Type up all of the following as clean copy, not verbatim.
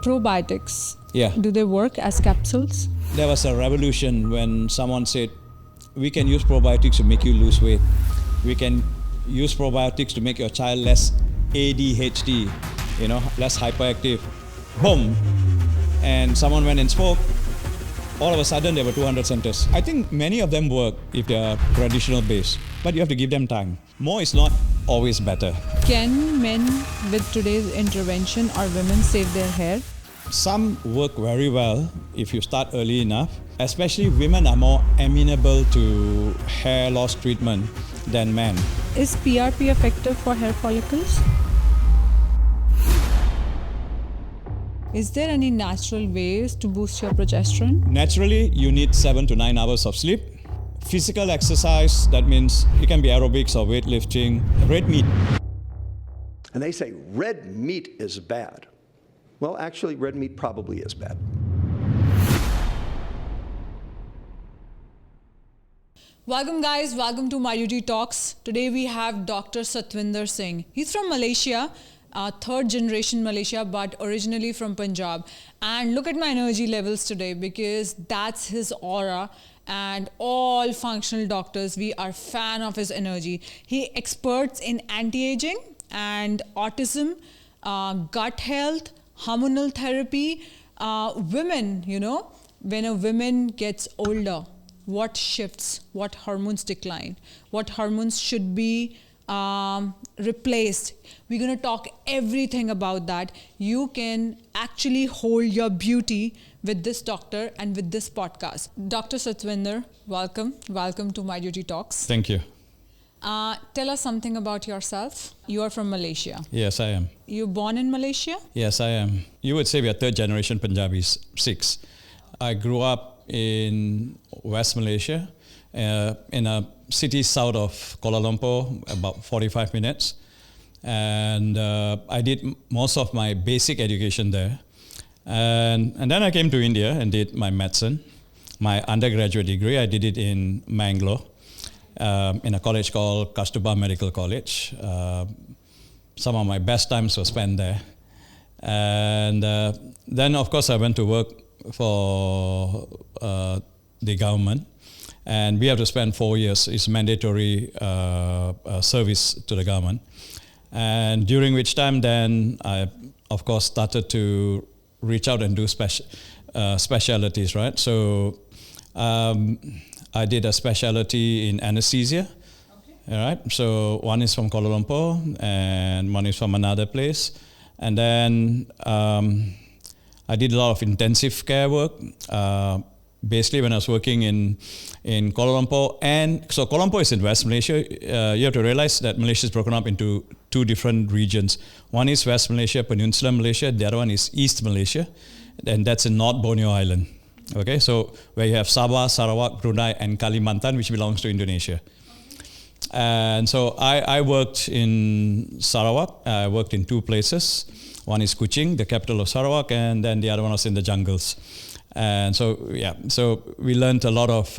Probiotics. Yeah. Do they work as capsules? There was a revolution when someone said, we can use probiotics to make you lose weight. We can use probiotics to make your child less ADHD, less hyperactive. Boom. And someone went and spoke. All of a sudden, there were 200 centers. I think many of them work if they are traditional based, but you have to give them time. More is not always better. Can men with today's intervention or women save their hair? Some work very well if you start early enough. Especially women are more amenable to hair loss treatment than men. Is PRP effective for hair follicles? Is there any natural ways to boost your progesterone? Naturally, you need 7 to 9 hours of sleep. Physical exercise, that means it can be aerobics or weightlifting. Red meat. And they say red meat is bad. Well, actually, red meat probably is bad. Welcome guys, welcome to Miduty Talks. Today we have Dr. Satvinder Singh. He's from Malaysia, third generation Malaysia, but originally from Punjab. And look at my energy levels today because that's his aura. And all functional doctors, we are fan of his energy. He experts in anti-aging and autism, gut health, hormonal therapy. Women, when a woman gets older, what shifts, what hormones decline, what hormones should be replaced. We're going to talk everything about that. You can actually hold your beauty with this doctor and with this podcast. Dr. Satvinder, welcome. Welcome to Miduty Talks. Thank you. Tell us something about yourself. You are from Malaysia. Yes, I am. You born in Malaysia? Yes, I am. You would say we are third generation Punjabis, 6. I grew up in West Malaysia, in a city south of Kuala Lumpur, about 45 minutes. And I did most of my basic education there. And then I came to India and did my medicine. My undergraduate degree, I did it in Mangalore, in a college called Biomedical College. Some of my best times were spent there. And then, of course, I went to work for the government, and we have to spend 4 years. It's mandatory service to the government. And during which time then I, of course, started to reach out and do specialties, right? So I did a specialty in anesthesia, all right? So one is from Kuala Lumpur and one is from another place. And then I did a lot of intensive care work, basically when I was working in Kuala Lumpur. And so Kuala Lumpur is in West Malaysia. You have to realize that Malaysia is broken up into 2 different regions. One is West Malaysia, Peninsular Malaysia. The other one is East Malaysia. And that's in North Borneo Island. Okay, so where you have Sabah, Sarawak, Brunei, and Kalimantan, which belongs to Indonesia. And so I worked in Sarawak. I worked in 2 places. One is Kuching, the capital of Sarawak, and then the other one was in the jungles. And so, so we learned a lot of,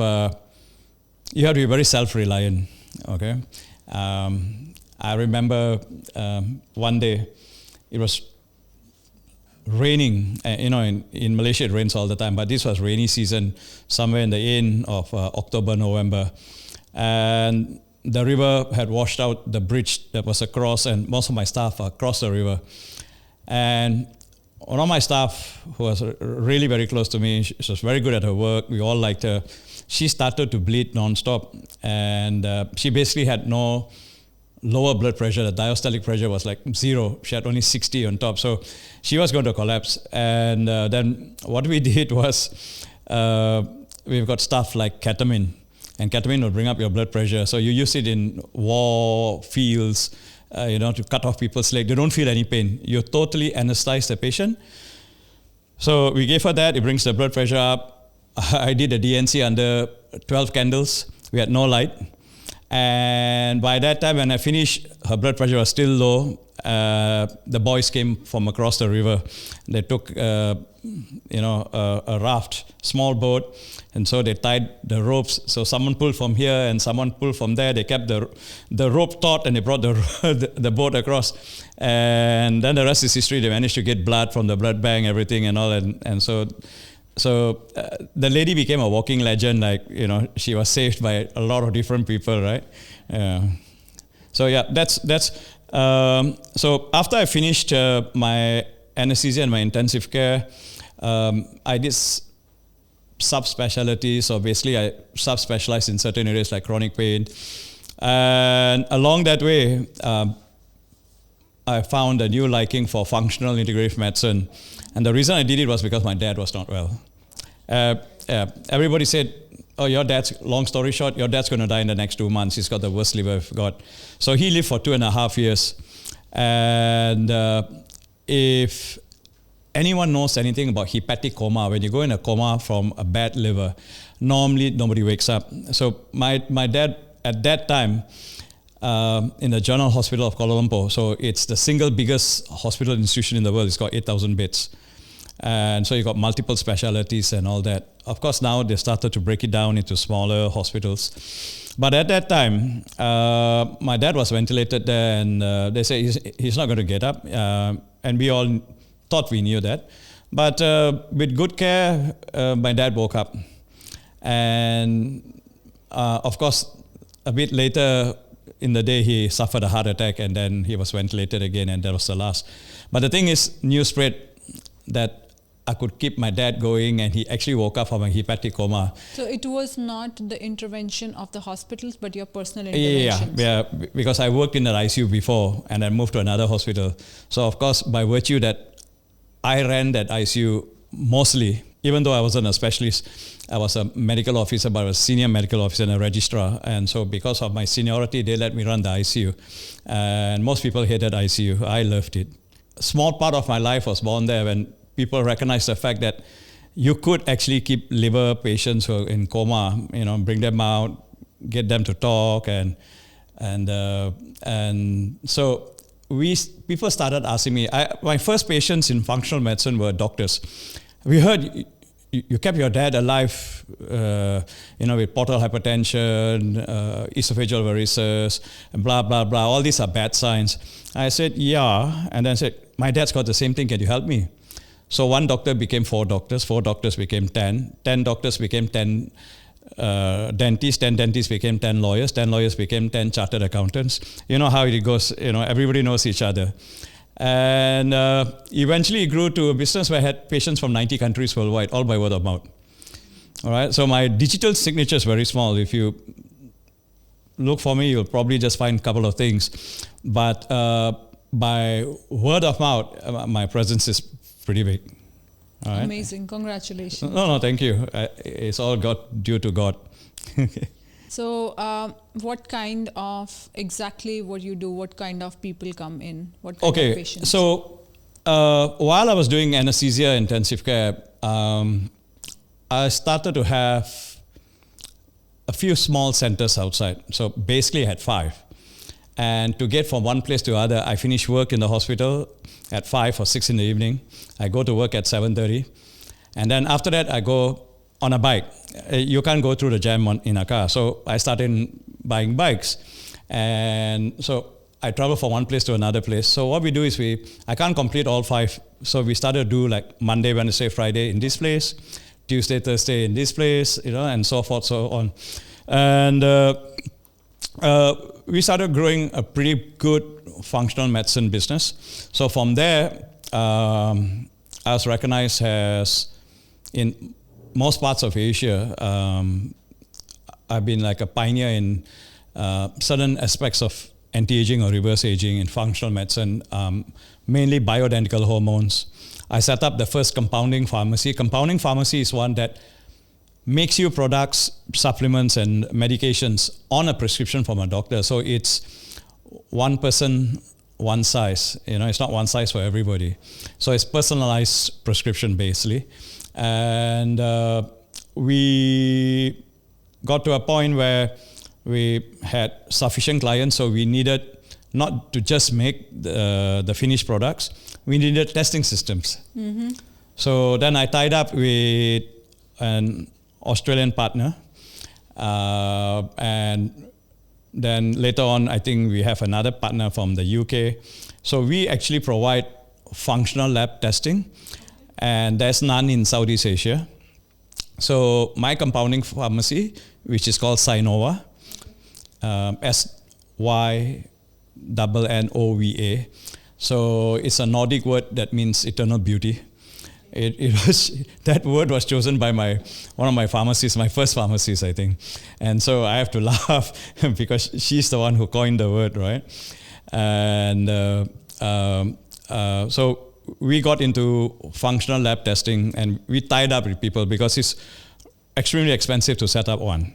you have to be very self-reliant, okay? I remember one day, it was raining, in Malaysia it rains all the time, but this was rainy season, somewhere in the end of October, November. And the river had washed out the bridge that was across, and most of my staff across the river. And one of my staff, who was really very close to me, she was very good at her work, we all liked her, she started to bleed non-stop. And she basically had no lower blood pressure. The diastolic pressure was like 0. She had only 60 on top. So she was going to collapse. And then what we did was, we've got stuff like ketamine. And ketamine will bring up your blood pressure. So you use it in war fields, to cut off people's leg. They don't feel any pain. You totally anesthetize the patient. So we gave her that. It brings the blood pressure up. I did a DNC under 12 candles. We had no light. And by that time, when I finished, her blood pressure was still low. the boys came from across the river. They took, a raft, small boat, and so they tied the ropes. So someone pulled from here and someone pulled from there. They kept the rope taut and they brought the boat across. And then the rest is history. They managed to get blood from the blood bank, everything and all. And so the lady became a walking legend. Like, she was saved by a lot of different people, right? So yeah, that's. So after I finished my anesthesia and my intensive care, I did subspecialties. So basically, I subspecialized in certain areas like chronic pain, and along that way, I found a new liking for functional integrative medicine. And the reason I did it was because my dad was not well. Everybody said, oh, long story short, your dad's going to die in the next 2 months. He's got the worst liver I've got. So he lived for 2.5 years. And if anyone knows anything about hepatic coma, when you go in a coma from a bad liver, normally nobody wakes up. So my dad, at that time, in the General Hospital of Kuala Lumpur, so it's the single biggest hospital institution in the world. It's got 8,000 beds. And so you got multiple specialties and all that. Of course, now they started to break it down into smaller hospitals. But at that time, my dad was ventilated there, and they say he's not going to get up. And we all thought we knew that. But with good care, my dad woke up. And of course, a bit later in the day, he suffered a heart attack, and then he was ventilated again, and that was the last. But the thing is, news spread that I could keep my dad going, and he actually woke up from a hepatic coma. So it was not the intervention of the hospitals, but your personal interventions. Yeah, because I worked in the ICU before, and I moved to another hospital. So of course, by virtue that I ran that ICU mostly, even though I wasn't a specialist, I was a medical officer, but I was a senior medical officer and a registrar. And so because of my seniority, they let me run the ICU. And most people hated ICU. I loved it. A small part of my life was born there when people recognized the fact that you could actually keep liver patients who are in coma, bring them out, get them to talk, and so people started asking me. My first patients in functional medicine were doctors. We heard you kept your dad alive, with portal hypertension, esophageal varices, and blah blah blah. All these are bad signs. I said yeah, and then I said, my dad's got the same thing. Can you help me? So one doctor became 4 doctors, 4 doctors became 10, 10 doctors became 10 dentists, 10 dentists became 10 lawyers, 10 lawyers became 10 chartered accountants. You know how it goes, everybody knows each other. And eventually it grew to a business where I had patients from 90 countries worldwide, all by word of mouth. All right, so my digital signature is very small. If you look for me, you'll probably just find a couple of things. But by word of mouth, my presence is pretty big. All right. Amazing. Congratulations. No, thank you. It's all due to God. So what kind of, exactly what you do, what kind of people come in? What kind of patients? So while I was doing anesthesia intensive care, I started to have a few small centers outside. So basically I had 5. And to get from one place to other, I finish work in the hospital at 5 or 6 in the evening. I go to work at 7:30. And then after that, I go on a bike. You can't go through the jam in a car. So I started buying bikes. And so I travel from one place to another place. So what we do is I can't complete all 5. So we started to do like Monday, Wednesday, Friday in this place, Tuesday, Thursday in this place, and so forth, so on. And we started growing a pretty good functional medicine business. So from there, I was recognized as, in most parts of Asia, I've been like a pioneer in certain aspects of anti-aging or reverse aging in functional medicine, mainly bioidentical hormones. I set up the first compounding pharmacy. Compounding pharmacy is one that makes you products, supplements, and medications on a prescription from a doctor. So it's one person, one size. It's not one size for everybody. So it's personalized prescription, basically. And we got to a point where we had sufficient clients, so we needed not to just make the finished products. We needed testing systems. So then I tied up with an Australian partner, and then later on, I think we have another partner from the UK. So we actually provide functional lab testing, and there's none in Southeast Asia. So my compounding pharmacy, which is called Synnoea, SYNNOVA. So it's a Nordic word that means eternal beauty. That word was chosen by one of my pharmacists, my first pharmacist, I think. And so I have to laugh because she's the one who coined the word, right? And so we got into functional lab testing, and we tied up with people because it's extremely expensive to set up one.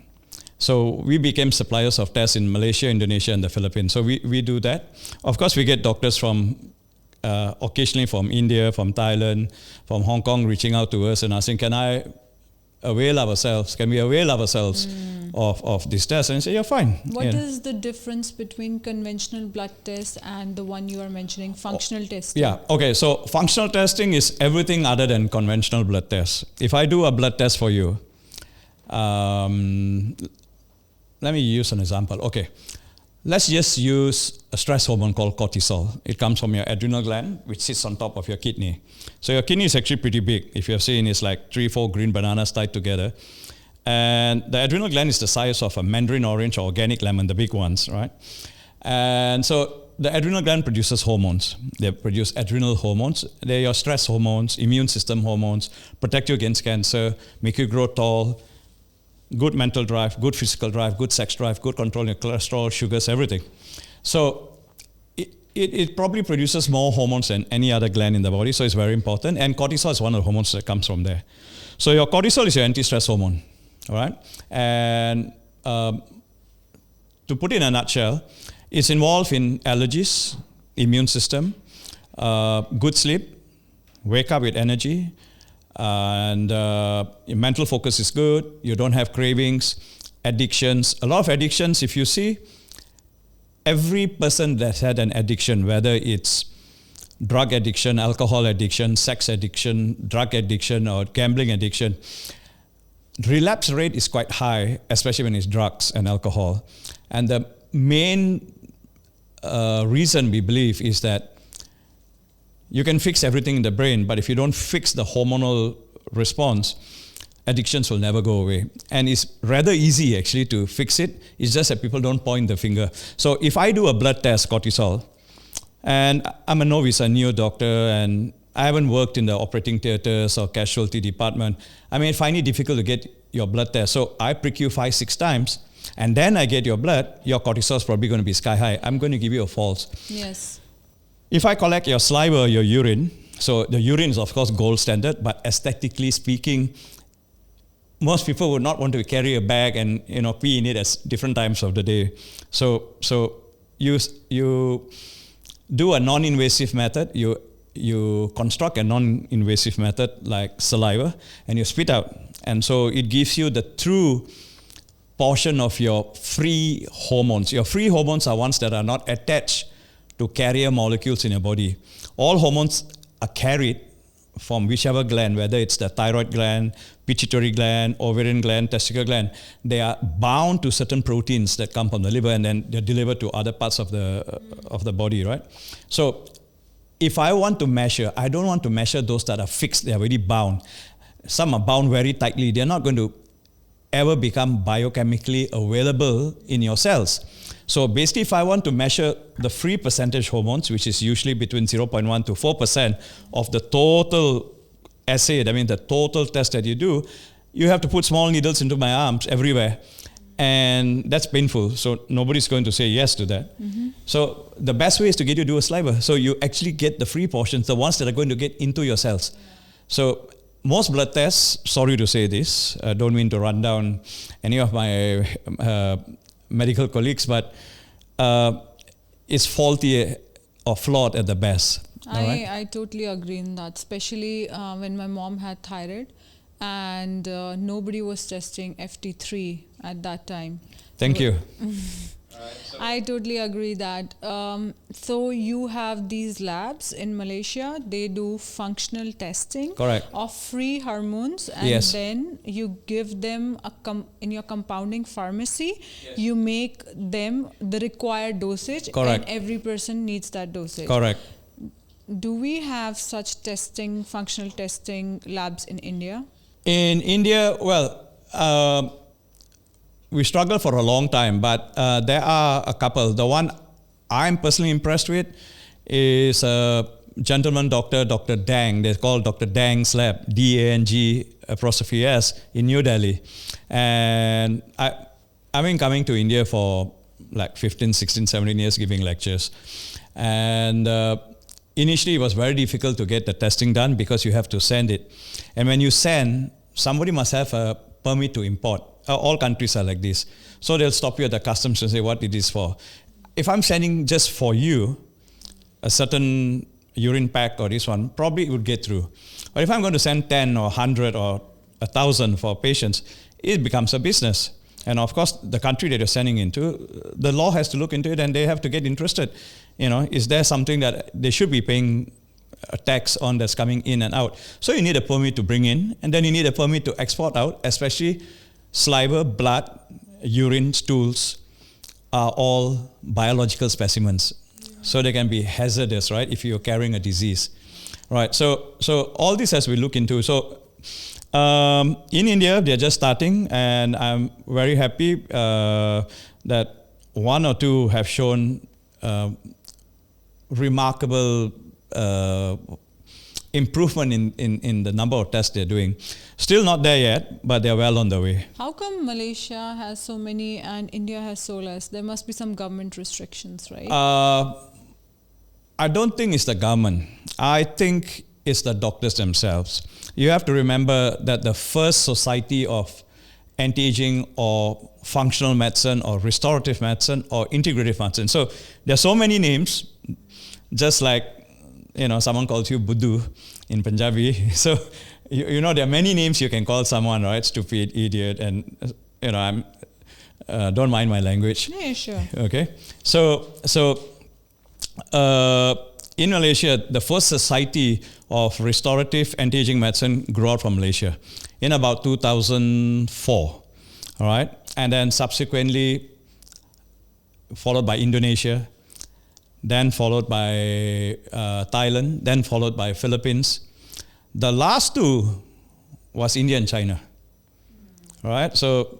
So we became suppliers of tests in Malaysia, Indonesia, and the Philippines. So we do that. Of course, we get doctors from occasionally from India, from Thailand, from Hong Kong reaching out to us and asking, can we avail ourselves of this test? And I say, yeah, fine. What is the difference between conventional blood test and the one you are mentioning, functional testing? Yeah, okay, so functional testing is everything other than conventional blood tests. If I do a blood test for you, let me use an example. Okay. Let's just use a stress hormone called cortisol. It comes from your adrenal gland, which sits on top of your kidney. So your kidney is actually pretty big. If you have seen, it's like 3-4 green bananas tied together. And the adrenal gland is the size of a mandarin orange or organic lemon, the big ones, right? And so the adrenal gland produces hormones. They produce adrenal hormones. They're your stress hormones, immune system hormones, protect you against cancer, make you grow tall, good mental drive, good physical drive, good sex drive, good control your cholesterol, sugars, everything. So it probably produces more hormones than any other gland in the body, so it's very important. And cortisol is one of the hormones that comes from there. So your cortisol is your anti-stress hormone, all right? And to put it in a nutshell, it's involved in allergies, immune system, good sleep, wake up with energy, and your mental focus is good, you don't have cravings, addictions. A lot of addictions, if you see, every person that's had an addiction, whether it's drug addiction, alcohol addiction, sex addiction, drug addiction, or gambling addiction, relapse rate is quite high, especially when it's drugs and alcohol. And the main reason we believe is that you can fix everything in the brain, but if you don't fix the hormonal response, addictions will never go away. And it's rather easy actually to fix it. It's just that people don't point the finger. So if I do a blood test, cortisol, and I'm a novice, a new doctor, and I haven't worked in the operating theaters or casualty department, I may find it difficult to get your blood test. So I prick you 5-6 times, and then I get your blood, your cortisol is probably going to be sky high. I'm going to give you a false. Yes. If I collect your saliva, your urine, so the urine is of course gold standard, but aesthetically speaking, most people would not want to carry a bag and pee in it at different times of the day. So you do a non-invasive method. You construct a non-invasive method like saliva, and you spit out, and so it gives you the true portion of your free hormones. Your free hormones are ones that are not attached to carrier molecules in your body. All hormones are carried from whichever gland, whether it's the thyroid gland, pituitary gland, ovarian gland, testicular gland. They are bound to certain proteins that come from the liver, and then they're delivered to other parts of the body, right? So if I want to measure, I don't want to measure those that are fixed, they're already bound. Some are bound very tightly. They're not going to ever become biochemically available in your cells. So basically, if I want to measure the free percentage hormones, which is usually between 0.1 to 4% of the total assay, I mean the total test that you do, you have to put small needles into my arms everywhere. And that's painful. So nobody's going to say yes to that. Mm-hmm. So the best way is to get you to do a saliva. So you actually get the free portions, the ones that are going to get into your cells. So most blood tests, sorry to say this, don't mean to run down any of my medical colleagues, but it's faulty or flawed at the best. I totally agree in that, especially when my mom had thyroid and nobody was testing FT3 at that time. Thank you. I totally agree that. So you have these labs in Malaysia. They do functional testing Correct. of free hormones, and Yes. then you give them in your compounding pharmacy. You make them the required dosage, Correct. and every person needs that dosage. Correct. Do we have such testing, functional testing labs in India? In India, well, we struggled for a long time, but there are a couple. The one I'm personally impressed with is a gentleman doctor, Dr. Dang. They call Dr. Dang's lab, DANG''S in New Delhi. And I've been coming to India for like 15, 16, 17 years giving lectures. And initially, it was very difficult to get the testing done because you have to send it. And when you send, somebody must have a permit to import. All countries are like this. So they'll stop you at the customs and say what it is for. If I'm sending just for you a certain urine pack or this one, probably it would get through. But if I'm going to send 10 or 100 or 1,000 for patients, it becomes a business. And of course, the country that you're sending into, the law has to look into it and they have to get interested. You know, is there something that they should be paying a tax on that's coming in and out? So you need a permit to bring in, and then you need a permit to export out, especially saliva, blood, urine, stools are all biological specimens. So they can be hazardous, right, if you're carrying a disease. Right, so all this as we look into. So in India, they're just starting, and I'm very happy that one or two have shown remarkable improvement in the number of tests they're doing. Still not there yet, but they're well on the way. How come Malaysia has so many and India has so less? There must be some government restrictions, right? I don't think it's the government. I think it's the doctors themselves. You have to remember that the first society of anti-aging or functional medicine or restorative medicine or integrative medicine. So there are so many names, just like, you know, someone calls you Buddhu in Punjabi. So, you know, there are many names you can call someone, right? Stupid, idiot, and, you know, don't mind my language. Yeah, sure. Okay. So in Malaysia, the first society of restorative anti-aging medicine grew out from Malaysia in about 2004. All right. And then subsequently followed by Indonesia, then followed by Thailand, then followed by Philippines. The last two was India and China. All right. So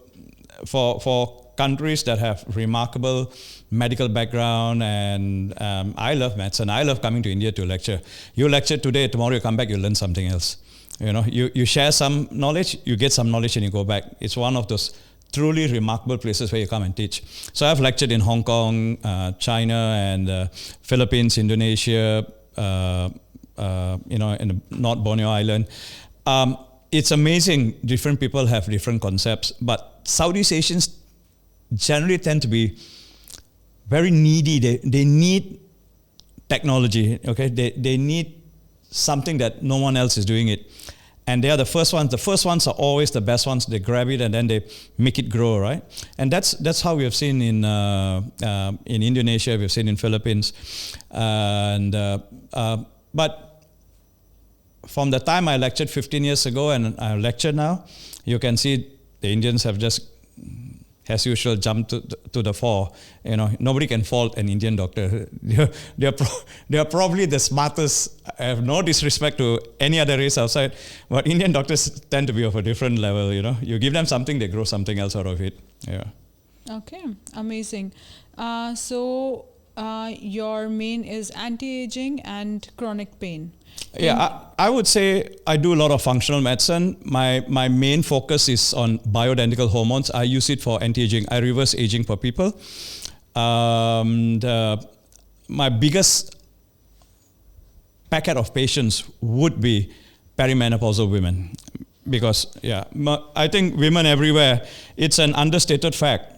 for countries that have remarkable medical background, and I love medicine. I love coming to India to lecture. You lecture today, tomorrow you come back, you learn something else. You know, you share some knowledge, you get some knowledge, and you go back. It's one of those truly remarkable places where you come and teach. So I've lectured in Hong Kong, China, and Philippines, Indonesia, you know, in the North Borneo Island. It's amazing. Different people have different concepts, but Southeast Asians generally tend to be very needy. They need technology. Okay, they need something that no one else is doing it. And they are the first ones. The first ones are always the best ones. They grab it and then they make it grow, right? And that's how we have seen in Indonesia. We've seen in Philippines, but from the time I lectured 15 years ago and I lecture now, you can see the Indians have just, as usual, jumped to the fore. You know, nobody can fault an Indian doctor. They're probably the smartest. I have no disrespect to any other race outside, but Indian doctors tend to be of a different level. You know, you give them something, they grow something else out of it. Yeah. Okay, amazing. So your main is anti-aging and chronic pain. Yeah, I would say I do a lot of functional medicine. My main focus is on bioidentical hormones. I use it for anti-aging. I reverse aging for people. My biggest packet of patients would be perimenopausal women, because I think women everywhere, it's an understated fact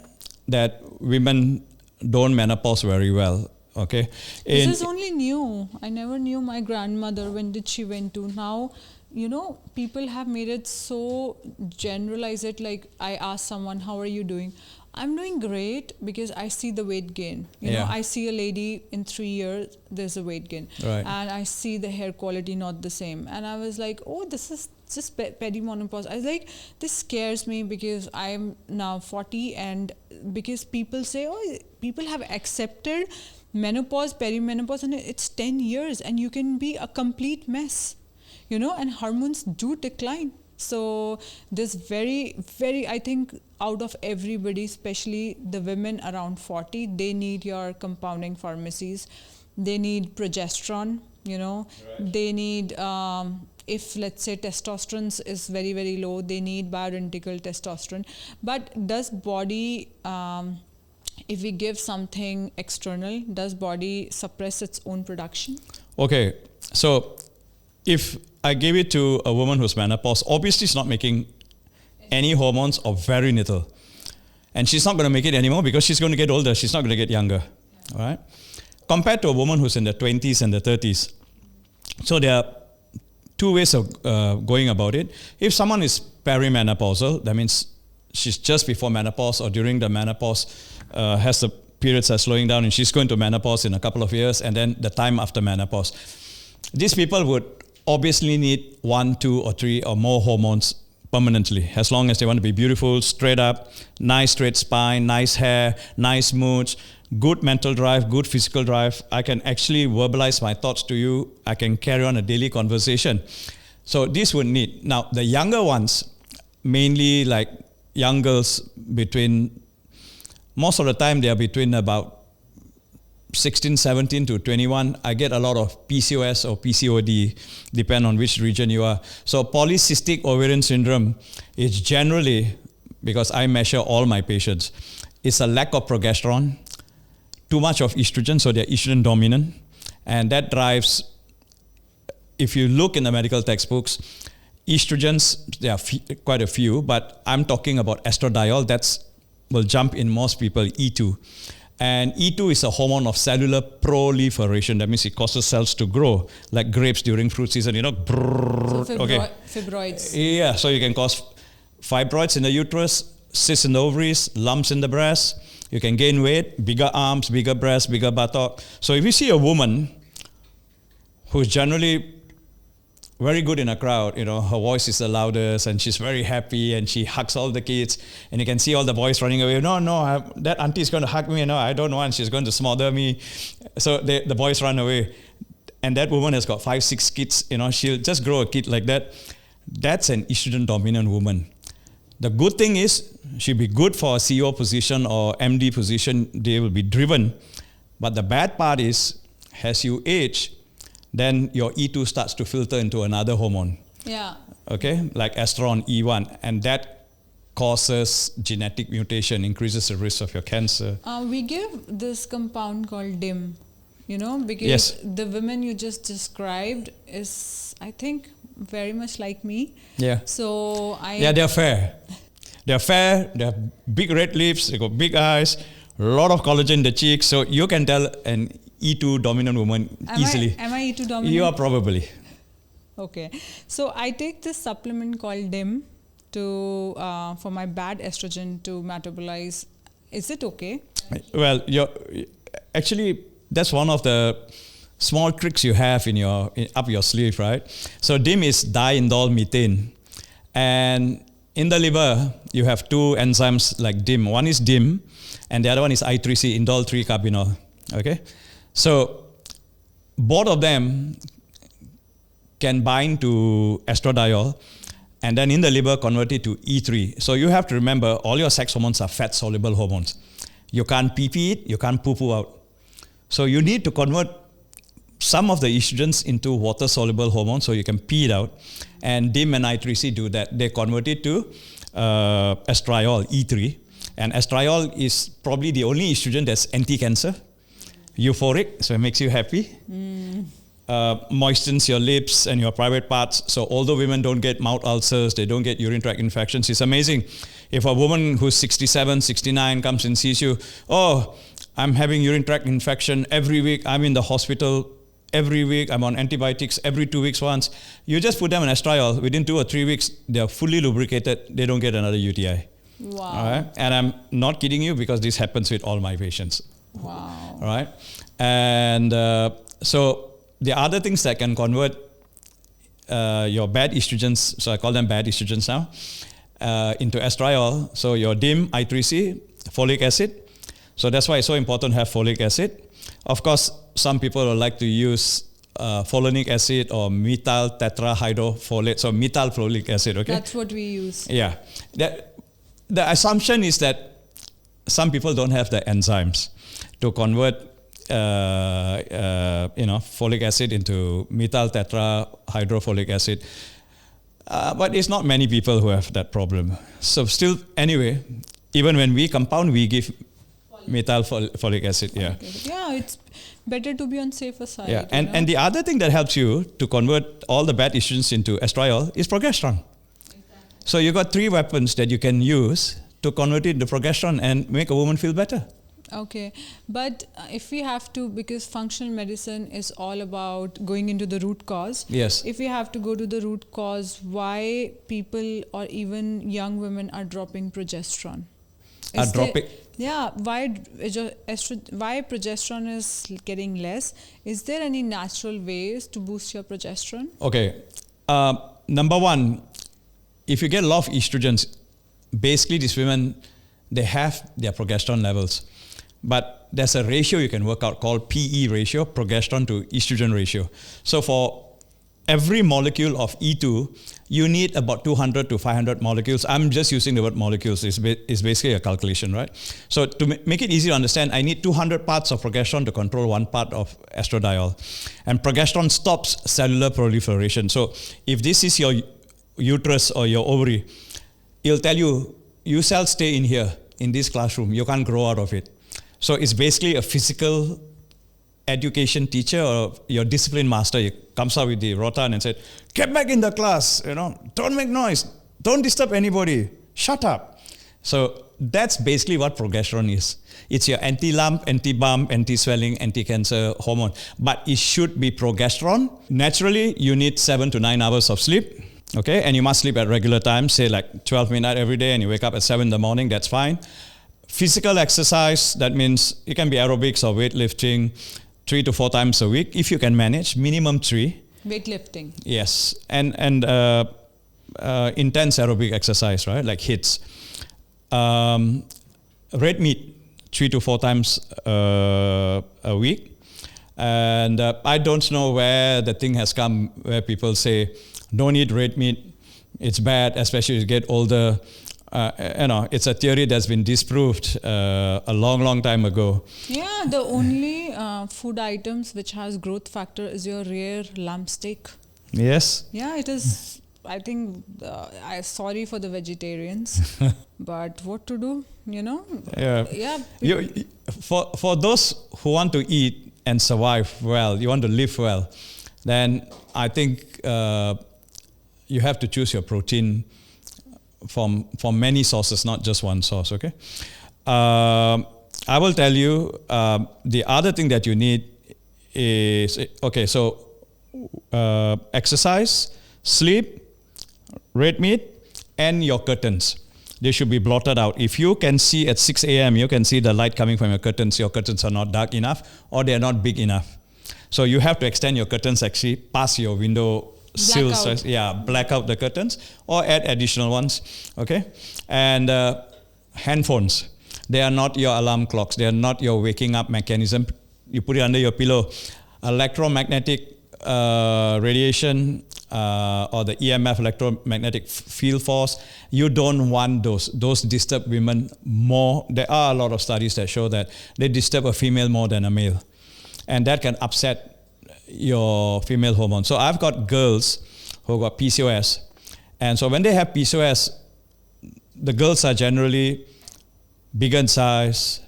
that women don't menopause very well. Okay. This is only new. I never knew my grandmother. When did she went to? Now, you know, people have made it so generalized. Like I ask someone, how are you doing? I'm doing great because I see the weight gain. You know, I see a lady in 3 years, there's a weight gain. Right. And I see the hair quality not the same. And I was like, oh, this is just perimenopause. I was like, this scares me because I'm now 40, and because people say, oh, people have accepted menopause, perimenopause, and it's 10 years and you can be a complete mess, you know, and hormones do decline. So this very, I think out of everybody, especially the women around 40, they need your compounding pharmacies. They need progesterone, you know, they need, if let's say testosterone is very, very low, they need bioidentical testosterone. But does body, if we give something external, does body suppress its own production? Okay, so if I give it to a woman who's menopause, obviously she's not making any hormones or very little. And she's not going to make it anymore because she's going to get older. She's not going to get younger, all right? Compared to a woman who's in the 20s and the 30s. So there are two ways of going about it. If someone is perimenopausal, that means she's just before menopause or during the menopause, has the periods are slowing down and she's going to menopause in a couple of years, and then the time after menopause. These people would obviously need 1, 2, or 3 or more hormones permanently, as long as they want to be beautiful, straight up, nice straight spine, nice hair, nice moods, good mental drive, good physical drive. I can actually verbalize my thoughts to you. I can carry on a daily conversation. So this would need. Now, the younger ones, mainly like young girls between, most of the time they are between about 16, 17 to 21, I get a lot of PCOS or PCOD, depend on which region you are. So polycystic ovarian syndrome is generally, because I measure all my patients, it's a lack of progesterone, too much of estrogen, so they're estrogen dominant. And that drives, if you look in the medical textbooks, estrogens, there are quite a few, but I'm talking about estradiol, that's will jump in most people, E2. And E2 is a hormone of cellular proliferation. That means it causes cells to grow, like grapes during fruit season, you know. So fibroids. Yeah, so you can cause fibroids in the uterus, cysts in the ovaries, lumps in the breast. You can gain weight, bigger arms, bigger breasts, bigger buttock. So if you see a woman who's generally very good in a crowd, you know, her voice is the loudest and she's very happy and she hugs all the kids and you can see all the boys running away. No, that auntie is going to hug me. No, I don't want. She's going to smother me. So the boys run away. And that woman has got 5, 6 kids. You know, she'll just grow a kid like that. That's an estrogen dominant woman. The good thing is she'll be good for a CEO position or MD position. They will be driven. But the bad part is, as you age, then your E2 starts to filter into another hormone. Yeah. Okay, like estrogen, E1, and that causes genetic mutation, increases the risk of your cancer. We give this compound called DIM, you know, because the women you just described is, I think, very much like me. Yeah. So they're fair. They're fair, they have big red lips, they got big eyes, a lot of collagen in the cheeks, so you can tell an E2 dominant woman easily. Am I E2 dominant? You are probably. Okay. So I take this supplement called DIM to for my bad estrogen to metabolize. Is it okay? Well, actually, that's one of the small tricks you have up your sleeve, right? So DIM is diindol methane. And in the liver, you have 2 enzymes like DIM. One is DIM, and the other one is I3C, indole 3-carbinol. Okay? So both of them can bind to estradiol and then in the liver convert it to E3. So you have to remember all your sex hormones are fat-soluble hormones. You can't pee-pee it, you can't poo-poo out. So you need to convert some of the estrogens into water-soluble hormones so you can pee it out. And DIM and I3C do that. They convert it to estradiol, E3. And estradiol is probably the only estrogen that's anti-cancer. Euphoric, so it makes you happy. Moistens your lips and your private parts. So although women don't get mouth ulcers, they don't get urinary tract infections, it's amazing. If a woman who's 67, 69 comes and sees you, oh, I'm having urinary tract infection every week, I'm in the hospital every week, I'm on antibiotics every 2 weeks once, you just put them on estradiol. Within 2 or 3 weeks, they're fully lubricated, they don't get another UTI. Wow. All right. And I'm not kidding you because this happens with all my patients. Wow. All right. And so the other things that can convert your bad estrogens, so I call them bad estrogens now, into estriol. So your DIM, I3C, folic acid. So that's why it's so important to have folic acid. Of course, some people would like to use folinic acid or methyl tetrahydrofolate, so methyl folic acid, okay? That's what we use. Yeah. The assumption is that some people don't have the enzymes to convert folic acid into methyl tetrahydrofolic acid. But it's not many people who have that problem. So still, anyway, even when we compound, we give methyl folic acid. Yeah. Yeah, it's better to be on safer side. Yeah, and the other thing that helps you to convert all the bad estrogens into estriol is progesterone. So you got 3 weapons that you can use to convert it into progesterone and make a woman feel better. Okay, but if we have to, because functional medicine is all about going into the root cause. Yes. If we have to go to the root cause, why people or even young women are dropping progesterone? Yeah, why progesterone is getting less? Is there any natural ways to boost your progesterone? Okay, number one, if you get a lot of estrogens, basically these women, they have their progesterone levels. But there's a ratio you can work out called PE ratio, progesterone to estrogen ratio. So for every molecule of E2, you need about 200 to 500 molecules. I'm just using the word molecules. It's basically a calculation, right? So to make it easy to understand, I need 200 parts of progesterone to control 1 part of estradiol. And progesterone stops cellular proliferation. So if this is your uterus or your ovary, it'll tell you, you cells stay in here, in this classroom. You can't grow out of it. So it's basically a physical education teacher or your discipline master. He comes out with the rotan and said, get back in the class, don't make noise, don't disturb anybody, shut up. So that's basically what progesterone is. It's your anti-lump, anti-bump, anti-swelling, anti-cancer hormone. But it should be progesterone. Naturally, you need 7 to 9 hours of sleep. Okay, and you must sleep at regular times, say like 12 midnight every day, and you wake up at 7 in the morning, that's fine. Physical exercise, that means it can be aerobics or weightlifting 3 to 4 times a week, if you can manage, minimum 3. Weightlifting. Yes, and intense aerobic exercise, right, like HIITs. Red meat, 3 to 4 times a week. And I don't know where the thing has come, where people say, don't eat red meat, it's bad, especially as you get older. It's a theory that's been disproved a long time ago. Yeah, the only food items which has growth factor is your rare lamb steak. Yes. Yeah, it is. I think, sorry for the vegetarians, but what to do, Yeah. Yeah. For those who want to eat and survive well, you want to live well, then I think you have to choose your protein from many sources, not just one source, okay? I will tell you, the other thing that you need is, okay, so exercise, sleep, red meat, and your curtains. They should be blotted out. If you can see at 6 a.m., you can see the light coming from your curtains are not dark enough or they are not big enough. So you have to extend your curtains actually past your window sills. Yeah, black out the curtains or add additional ones, okay? And handphones, they are not your alarm clocks. They are not your waking up mechanism. You put it under your pillow. Electromagnetic radiation or the EMF, electromagnetic field force, you don't want those. Those disturb women more. There are a lot of studies that show that they disturb a female more than a male. And that can upset your female hormone. So I've got girls who got PCOS. And so when they have PCOS, the girls are generally bigger in size.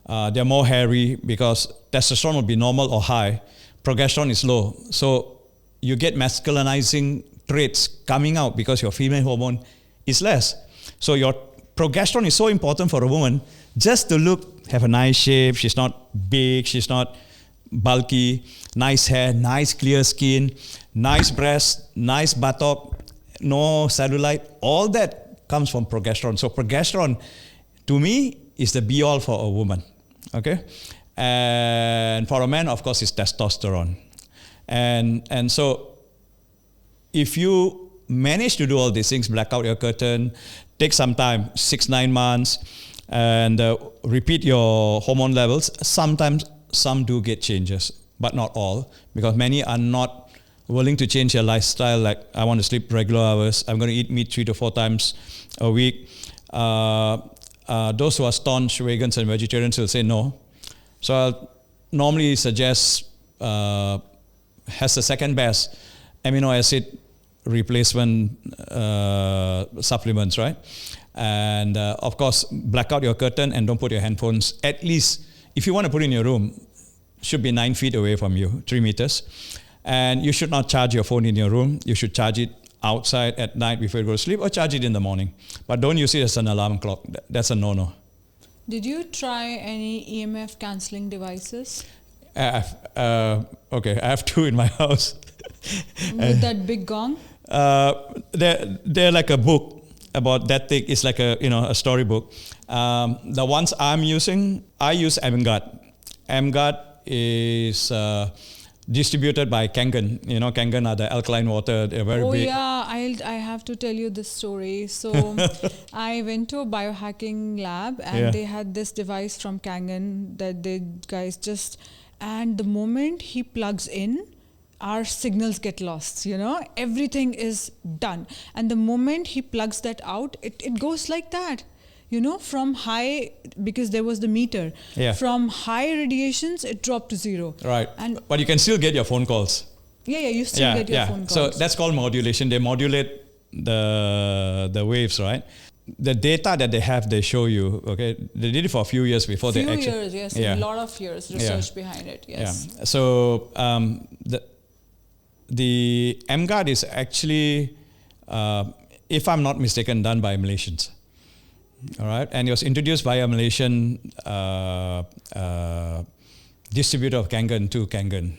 They're more hairy because testosterone will be normal or high. Progesterone is low. So you get masculinizing traits coming out because your female hormone is less. So your progesterone is so important for a woman just to look, have a nice shape. She's not big. She's not bulky. Nice hair, nice clear skin, nice breast, nice buttock, no cellulite. All that comes from progesterone. So progesterone, to me, is the be-all for a woman, okay? And for a man, of course, is testosterone. And so if you manage to do all these things, black out your curtain, take some time, 6-9 months, and repeat your hormone levels, sometimes some do get changes, but not all, because many are not willing to change their lifestyle. Like, I want to sleep regular hours, I'm going to eat meat 3 to 4 times a week. Those who are staunch vegans and vegetarians will say no. So I'll normally suggest has the second best amino acid replacement supplements, right? And of course, black out your curtain and don't put your handphones, at least, if you want to put it in your room, should be 9 feet away from you, 3 meters. And you should not charge your phone in your room. You should charge it outside at night before you go to sleep, or charge it in the morning. But don't use it as an alarm clock. That's a no-no. Did you try any EMF cancelling devices? Okay, I have 2 in my house. With that big gong? They're like a book about that thick. It's like a storybook. The ones I'm using, I use Emgard. Emgard is distributed by Kangen. You know, Kangen are the alkaline water. They're very big. Oh yeah, I have to tell you this story. So I went to a biohacking lab and they had this device from Kangen that they guys just, and the moment he plugs in, our signals get lost, you know, everything is done. And the moment he plugs that out, it goes like that. You know, from high, because there was the meter, from high radiations, it dropped to 0. Right. And but you can still get your phone calls. Yeah, you still get your phone calls. So that's called modulation. They modulate the waves, right? The data that they have, they show you, okay? They did it for a few years before they actually... Few years, yes. A lot of years, research behind it, yes. Yeah. So the Emgard is actually, if I'm not mistaken, done by Malaysians. All right, and it was introduced by a Malaysian distributor of Kangen to Kangen.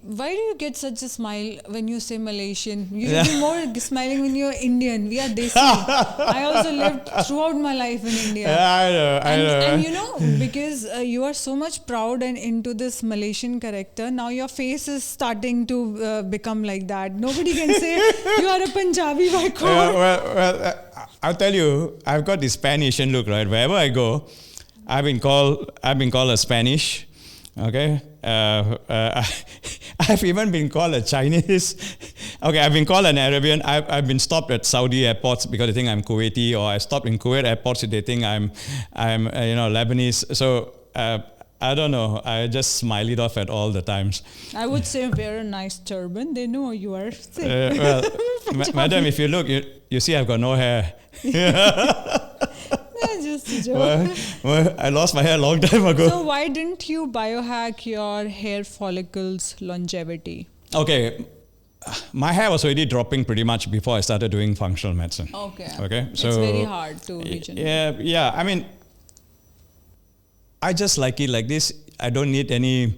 Why do you get such a smile when you say Malaysian? You should be more smiling when you're Indian. We are Desi. I also lived throughout my life in India. I know. And you know, because you are so much proud and into this Malaysian character, now your face is starting to become like that. Nobody can say you are a Punjabi by core. Well, I'll tell you, I've got this Pan-Asian look, right? Wherever I go, I've been called a Spanish. Okay, I've even been called a Chinese. Okay, I've been called an Arabian. I've been stopped at Saudi airports because they think I'm Kuwaiti, or I stopped in Kuwait airports they think I'm Lebanese. So I don't know. I just smile it off at all the times. I would say wear a nice turban. They know you are. Madam, if you look, you see I've got no hair. Just a joke. Well, I lost my hair a long time ago. So why didn't you biohack your hair follicles longevity? Okay, my hair was already dropping pretty much before I started doing functional medicine. Okay. So it's very hard to regenerate. Yeah. I mean, I just like it like this. I don't need any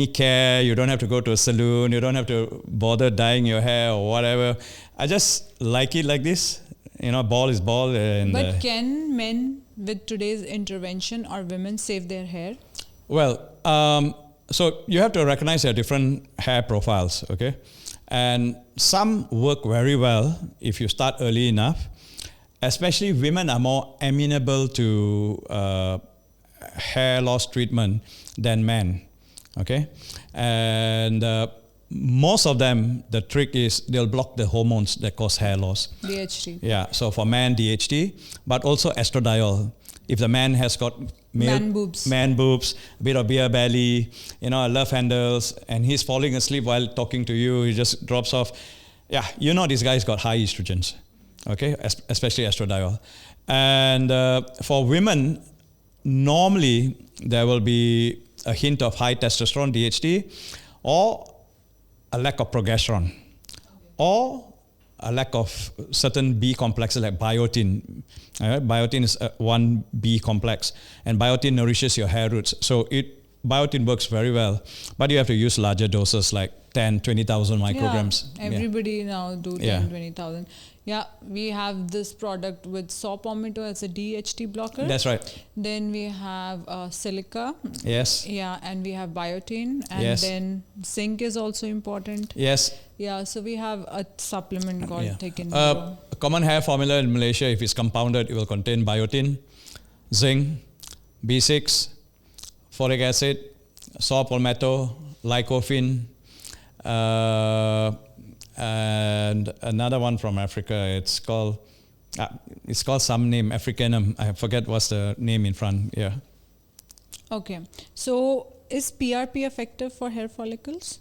care. You don't have to go to a salon. You don't have to bother dyeing your hair or whatever. I just like it like this. You know, ball is ball. But can men with today's intervention or women save their hair? Well, so you have to recognize there are different hair profiles, okay? And some work very well if you start early enough. Especially women are more amenable to hair loss treatment than men, okay? And most of them, the trick is they'll block the hormones that cause hair loss. DHT. Yeah, so for man, DHT, but also estradiol. If the man has got man boobs, a bit of beer belly, love handles, and he's falling asleep while talking to you, he just drops off. Yeah, this guy's got high estrogens, okay, especially estradiol. And for women, normally there will be a hint of high testosterone, DHT, or a lack of progesterone, or a lack of certain B complexes like biotin. Biotin is one B complex, and biotin nourishes your hair roots. So it biotin works very well, but you have to use larger doses like 10, 20,000 micrograms. Yeah, everybody now do 10, Yeah. 20,000. Yeah, we have this product with saw palmetto as a DHT blocker. That's right. Then we have silica. Yes. Yeah, and we have biotin. And Yes. then zinc is also important. Yes. Yeah, so we have a supplement called Yeah. Thick and A common hair formula in Malaysia, if it's compounded, it will contain biotin, zinc, B6, folic acid, saw palmetto, lycopene, and another one from Africa. It's called some name, Africanum. I forget what's the name in front. Yeah. Okay, so is PRP effective for hair follicles?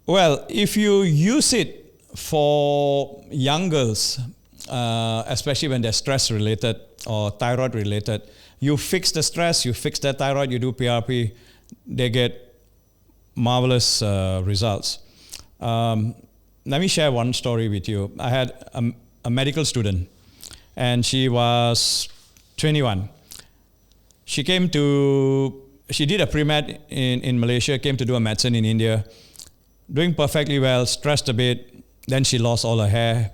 Well, if you use it for young girls, especially when they're stress related or thyroid related, you fix the stress, you fix their thyroid, you do PRP, they get marvelous results. Let me share one story with you. I had a medical student, and she was 21. She did a pre-med in Malaysia, came to do a medicine in India, doing perfectly well, stressed a bit, then she lost all her hair,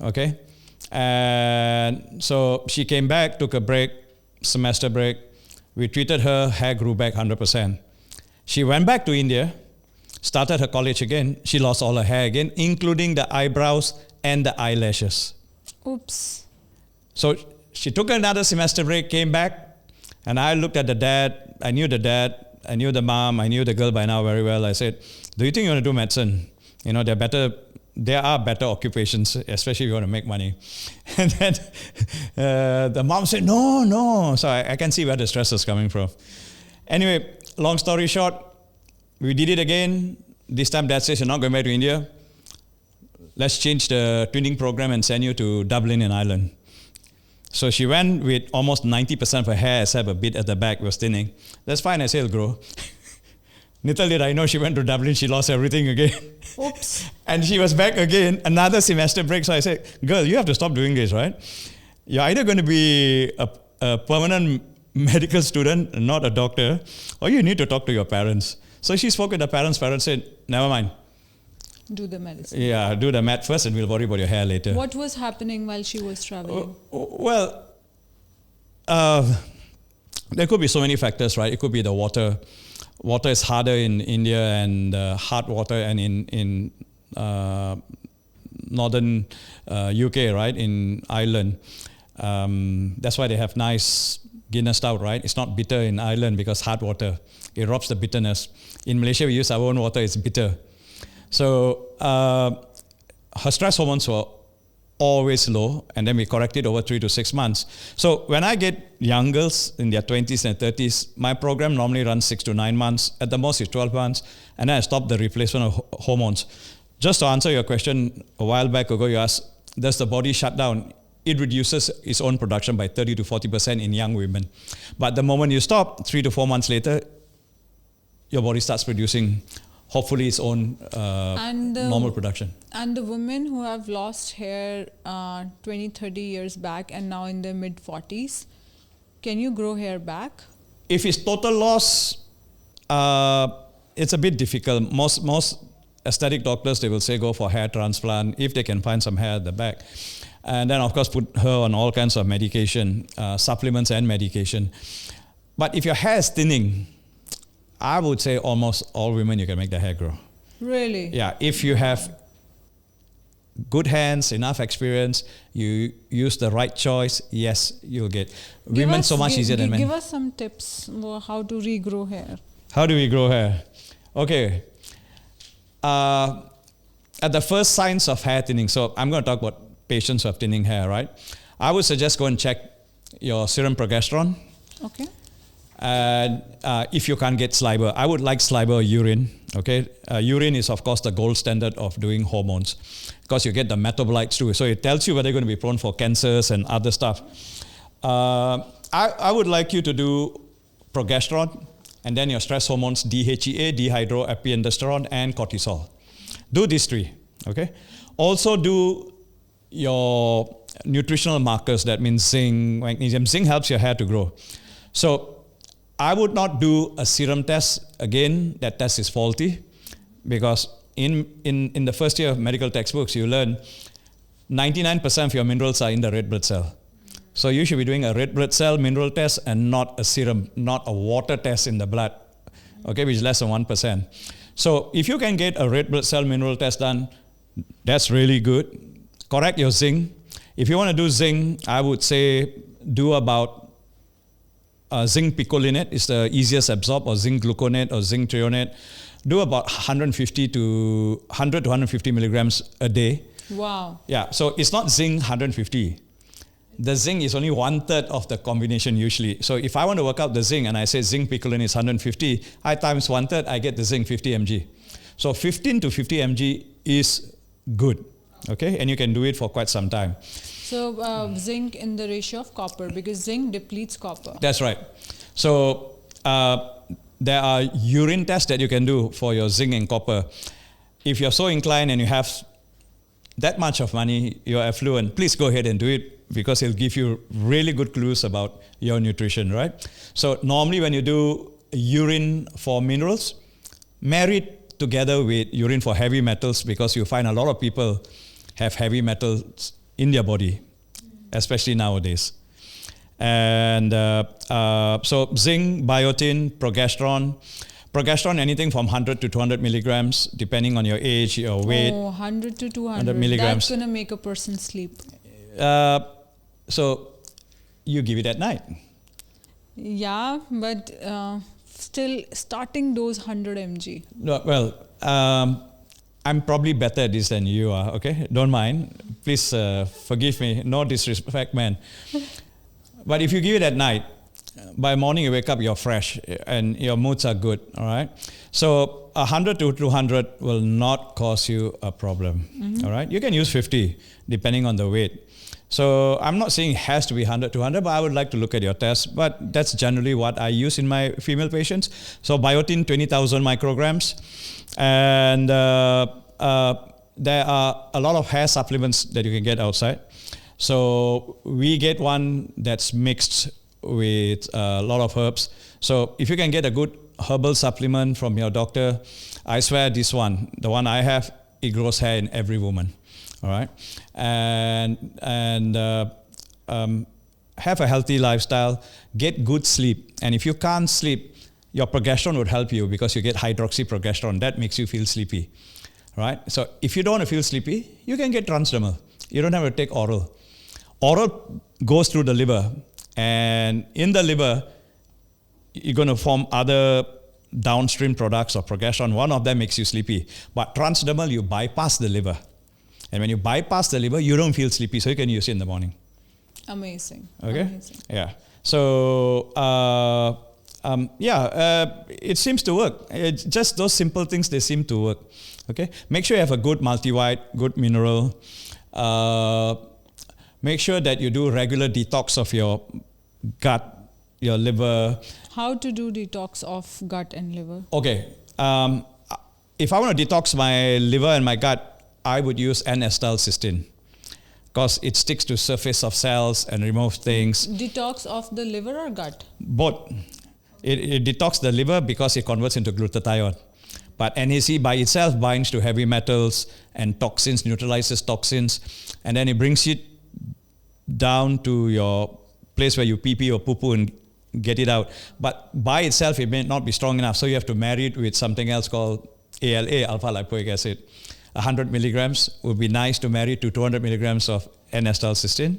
okay? And so she came back, took a break, semester break. We treated her, hair grew back 100%. She went back to India, started her college again. She lost all her hair again, including the eyebrows and the eyelashes. Oops. So she took another semester break, came back, and I looked at the dad. I knew the dad, I knew the mom, I knew the girl by now very well. I said, do you think you want to do medicine? You know, there are better occupations, especially if you want to make money. And then the mom said, no. So I can see where the stress is coming from. Anyway, long story short, we did it again. This time dad says, you're not going back to India. Let's change the twinning program and send you to Dublin in Ireland. So she went with almost 90% of her hair, except a bit at the back was thinning. That's fine, I say it'll grow. Little did I know she went to Dublin, she lost everything again. Oops. And she was back again, another semester break. So I said, girl, you have to stop doing this, right? You're either going to be a permanent medical student, not a doctor, or you need to talk to your parents. So she spoke with the parents. Parents said, never mind. Do the medicine. Yeah, do the math first and we'll worry about your hair later. What was happening while she was traveling? Well, there could be so many factors, right? It could be the water. Water is harder in India and hard water, and in northern UK, right, in Ireland. That's why they have nice Guinness stout, right? It's not bitter in Ireland because hard water. It robs the bitterness. In Malaysia, we use our own water, it's bitter. So her stress hormones were always low, and then we correct it over 3 to 6 months. So when I get young girls in their 20s and 30s, my program normally runs 6 to 9 months. At the most, it's 12 months, and then I stop the replacement of hormones. Just to answer your question, a while back ago, you asked, does the body shut down? It reduces its own production by 30 to 40% in young women. But the moment you stop, 3 to 4 months later, your body starts producing hopefully its own normal production. And the women who have lost hair 20, 30 years back and now in their mid-40s, can you grow hair back? If it's total loss, it's a bit difficult. Most aesthetic doctors, they will say go for hair transplant if they can find some hair at the back. And then, of course, put her on all kinds of medication, supplements and medication. But if your hair is thinning, I would say almost all women, you can make the hair grow. Really? Yeah, if you have good hands, enough experience, you use the right choice, yes, you'll get. Women so much easier than men. Give us some tips for how to regrow hair. How do we grow hair? Okay. At the first signs of hair thinning, so I'm going to talk about patients who have thinning hair, right? I would suggest go and check your serum progesterone. Okay. And if you can't get saliva, I would like saliva or urine. Okay, urine is of course the gold standard of doing hormones because you get the metabolites too. So it tells you whether you're going to be prone for cancers and other stuff. I would like you to do progesterone and then your stress hormones DHEA, dehydroepiandrosterone, and cortisol. Do these three. Okay. Also do your nutritional markers. That means zinc, magnesium. Zinc helps your hair to grow. So I would not do a serum test. Again, that test is faulty because in the first year of medical textbooks, you learn 99% of your minerals are in the red blood cell. So you should be doing a red blood cell mineral test and not a serum, not a water test in the blood, okay, which is less than 1%. So if you can get a red blood cell mineral test done, that's really good. Correct your zinc. If you want to do zinc, I would say do about zinc picolinate is the easiest absorb, or zinc gluconate or zinc threonate. Do about 100 to 150 milligrams a day. Wow. Yeah, so it's not zinc 150. The zinc is only 1/3 of the combination usually. So if I want to work out the zinc and I say zinc picolinate is 150, I times 1/3, I get the zinc 50 mg. So 15 to 50 mg is good, okay? And you can do it for quite some time. So zinc in the ratio of copper, because zinc depletes copper. That's right. So there are urine tests that you can do for your zinc and copper. If you're so inclined and you have that much of money, you're affluent, please go ahead and do it, because it'll give you really good clues about your nutrition, right? So normally when you do urine for minerals, marry it together with urine for heavy metals, because you find a lot of people have heavy metals in their body, especially nowadays. And so zinc, biotin, progesterone. Progesterone, anything from 100 to 200 milligrams, depending on your age, your weight. Oh, 100 to 200. Milligrams. That's going to make a person sleep. So you give it at night. Yeah, but still starting dose 100 mg. No, well, I'm probably better at this than you are, okay? Don't mind. Please forgive me. No disrespect, man. But if you give it at night, by morning you wake up, you're fresh and your moods are good, all right? So 100 to 200 will not cause you a problem, all right? You can use 50 depending on the weight. So I'm not saying it has to be 100 to 200, but I would like to look at your test. But that's generally what I use in my female patients. So biotin, 20,000 micrograms. And there are a lot of hair supplements that you can get outside. So we get one that's mixed with a lot of herbs. So if you can get a good herbal supplement from your doctor, I swear this one, the one I have, it grows hair in every woman. All right, and have a healthy lifestyle, get good sleep. And if you can't sleep, your progesterone would help you, because you get hydroxyprogesterone. That makes you feel sleepy, right? So if you don't want to feel sleepy, you can get transdermal. You don't have to take oral. Oral goes through the liver, and in the liver, you're going to form other downstream products of progesterone. One of them makes you sleepy. But transdermal, you bypass the liver. And when you bypass the liver, you don't feel sleepy, so you can use it in the morning. Amazing. Okay? Amazing. Yeah. So, it seems to work. It's just those simple things, they seem to work. Okay? Make sure you have a good multivite, good mineral. Make sure that you do regular detox of your gut, your liver. How to do detox of gut and liver? Okay. If I want to detox my liver and my gut, I would use N-acetylcysteine, because it sticks to surface of cells and removes things. Detox of the liver or gut? Both. It detox the liver because it converts into glutathione. But NAC by itself binds to heavy metals and toxins, neutralizes toxins, and then it brings it down to your place where you pee or poo-poo and get it out. But by itself, it may not be strong enough, so you have to marry it with something else called ALA, alpha-lipoic acid. 100 milligrams would be nice to marry to 200 milligrams of N-acetylcysteine.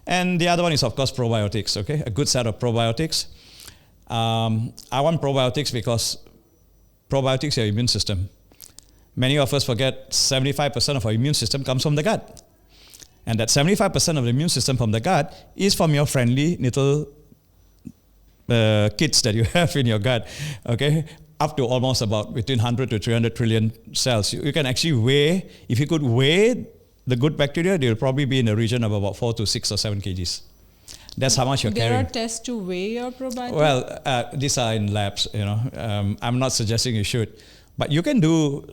And the other one is, of course, probiotics, okay? A good set of probiotics. I want probiotics because probiotics are your immune system. Many of us forget 75% of our immune system comes from the gut. And that 75% of the immune system from the gut is from your friendly little kits that you have in your gut, okay? Up to almost about between 100 to 300 trillion cells. You can actually weigh, if you could weigh the good bacteria, they'll probably be in the region of about 4 to 6 or 7 kgs. That's how much you're carrying. There are tests to weigh your probiotics? Well, these are in labs, you know. I'm not suggesting you should. But you can do,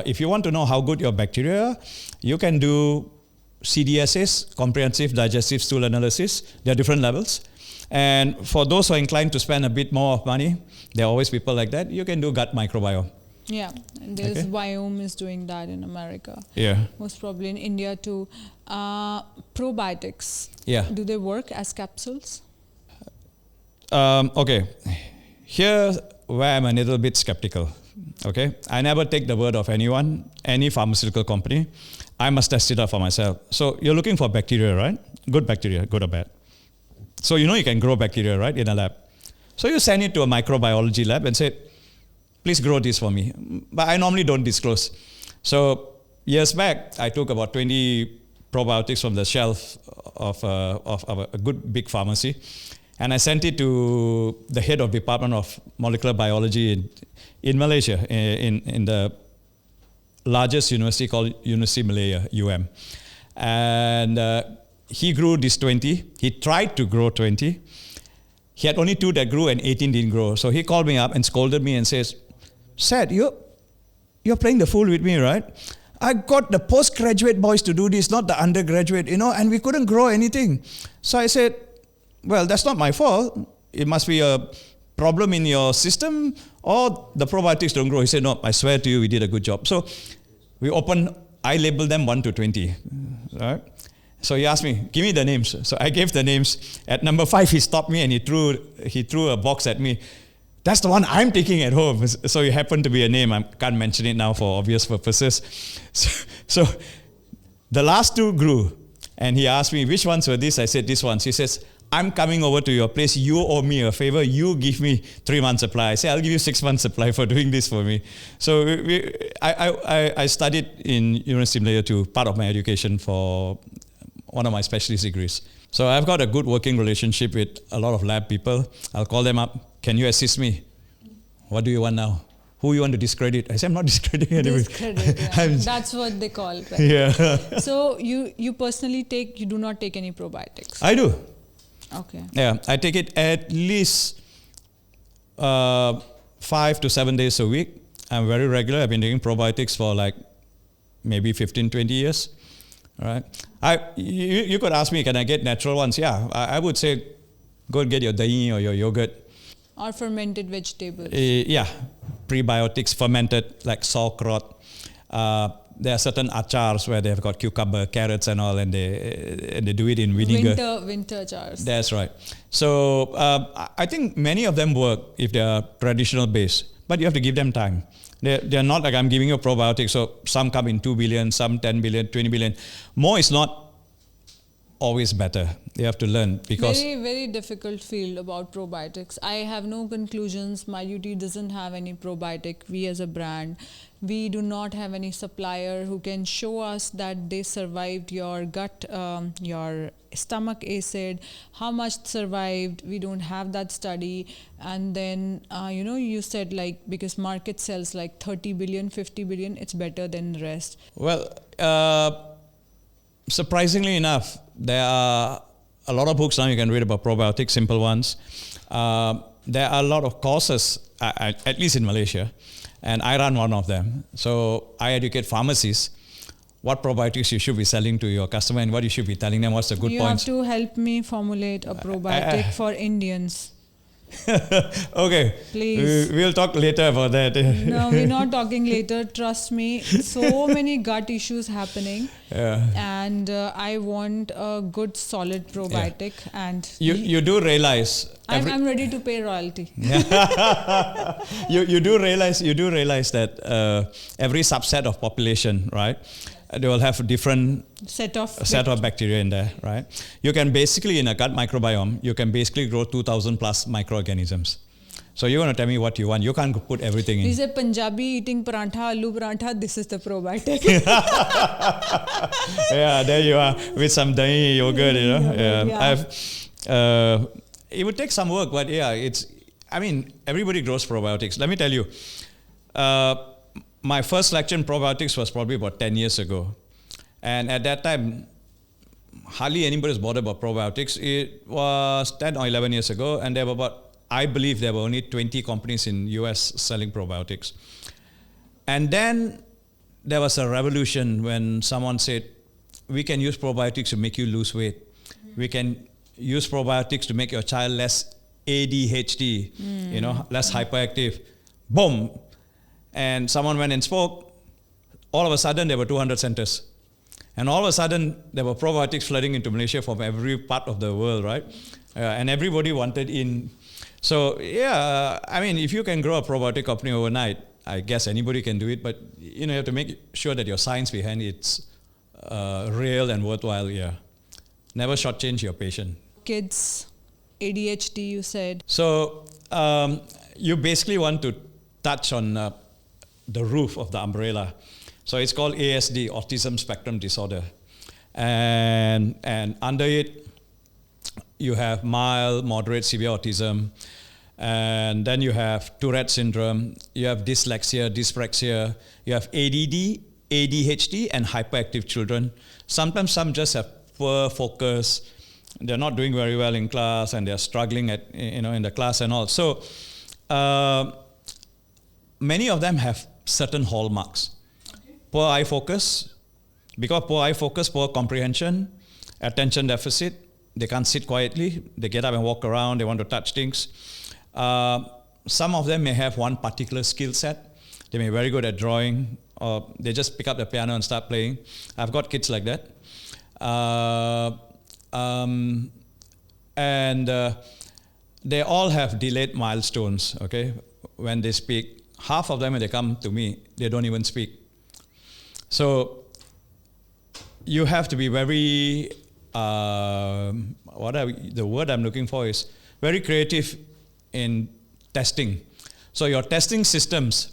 if you want to know how good your bacteria are, you can do CDSAs, comprehensive digestive stool analysis. There are different levels. And for those who are inclined to spend a bit more of money, there are always people like that, you can do gut microbiome. Yeah, and there's Biome is doing that in America. Yeah. Most probably in India too. Probiotics. Yeah. Do they work as capsules? Okay. Here's where I'm a little bit skeptical. Okay. I never take the word of anyone, any pharmaceutical company. I must test it out for myself. So you're looking for bacteria, right? Good bacteria, good or bad. So you know you can grow bacteria, right, in a lab. So you send it to a microbiology lab and say, please grow this for me. But I normally don't disclose. So years back, I took about 20 probiotics from the shelf of a good big pharmacy, and I sent it to the head of Department of Molecular Biology in Malaysia, in the largest university called University Malaya, UM. And he grew this 20. He tried to grow 20. He had only 2 that grew and 18 didn't grow. So he called me up and scolded me and says, Seth, you're playing the fool with me, right? I got the postgraduate boys to do this, not the undergraduate, and we couldn't grow anything. So I said, well, that's not my fault. It must be a problem in your system, or the probiotics don't grow. He said, no, I swear to you, we did a good job. So I labeled them 1 to 20, right? So he asked me, give me the names. So I gave the names. At number 5, he stopped me and he threw a box at me. That's the one I'm taking at home. So it happened to be a name. I can't mention it now for obvious purposes. So the last 2 grew. And he asked me, which ones were this? I said, this ones. He says, I'm coming over to your place. You owe me a favor. You give me 3 months supply. I say, I'll give you 6 months supply for doing this for me. So I studied in University of Malaysia too, part of my education for one of my specialist degrees. So I've got a good working relationship with a lot of lab people. I'll call them up. Can you assist me? What do you want now? Who you want to discredit? I say, I'm not discrediting anyone. Discredit, yeah. That's what they call it. Right? Yeah. So you personally you do not take any probiotics? I do. Okay. Yeah, I take it at least 5 to 7 days a week. I'm very regular. I've been taking probiotics for like maybe 15, 20 years. All right. You could ask me, can I get natural ones? Yeah, I would say go and get your dahi or your yogurt. Or fermented vegetables. Yeah, prebiotics, fermented, like sauerkraut. There are certain achars where they've got cucumber, carrots and all, and they do it in vinegar. Winter achars. That's right. So I think many of them work if they are traditional based, but you have to give them time. They're not like I'm giving you a probiotic, so some come in 2 billion, some 10 billion, 20 billion. More is not always better. You have to learn because... Very, very difficult field about probiotics. I have no conclusions. Miduty doesn't have any probiotic. We as a brand, we do not have any supplier who can show us that they survived your gut, your stomach acid, how much survived. We don't have that study. And then, you said because market sells like 30 billion, 50 billion, it's better than the rest. Well, surprisingly enough, there are a lot of books now you can read about probiotics, simple ones. There are a lot of courses, at least in Malaysia, and I run one of them. So I educate pharmacists what probiotics you should be selling to your customer and what you should be telling them, what's the good points. You have to help me formulate a probiotic for Indians. Okay. Please. We'll talk later about that. No, we're not talking later. Trust me. So many gut issues happening. Yeah. And I want a good solid probiotic. Yeah. And you do realize... I'm ready to pay royalty. you do realize that every subset of population, right? They will have a different set of bacteria in there, right? You can basically, in a gut microbiome, you can basically grow 2,000 plus microorganisms. So you're going to tell me what you want. You can't put everything in. He's a Punjabi eating parantha, aloo parantha. This is the probiotic. Yeah, there you are with some dahi yogurt, Yeah. It would take some work, but everybody grows probiotics. Let me tell you, my first lecture in probiotics was probably about 10 years ago. And at that time, hardly anybody was bothered about probiotics. It was 10 or 11 years ago, and I believe there were only 20 companies in US selling probiotics. And then there was a revolution when someone said, we can use probiotics to make you lose weight. We can use probiotics to make your child less ADHD, less hyperactive. Boom. And someone went and spoke. All of a sudden, there were 200 centers. And all of a sudden, there were probiotics flooding into Malaysia from every part of the world, right? And everybody wanted in. So, if you can grow a probiotic company overnight, I guess anybody can do it. But, you have to make sure that your science behind it's real and worthwhile, Never shortchange your patient. Kids, ADHD, you said. So, you basically want to touch on the roof of the umbrella. So it's called ASD, Autism Spectrum Disorder. And under it, you have mild, moderate, severe autism. And then you have Tourette syndrome. You have dyslexia, dyspraxia. You have ADD, ADHD, and hyperactive children. Sometimes some just have poor focus. They're not doing very well in class, and they're struggling in the class and all. So many of them have certain hallmarks. Poor eye focus. Because poor eye focus, poor comprehension, attention deficit. They can't sit quietly. They get up and walk around. They want to touch things. Some of them may have one particular skill set. They may be very good at drawing, or they just pick up the piano and start playing. I've got kids like that. They all have delayed milestones, okay? When they speak, half of them, when they come to me, they don't even speak. So you have to be very, the word I'm looking for is very creative in testing. So your testing systems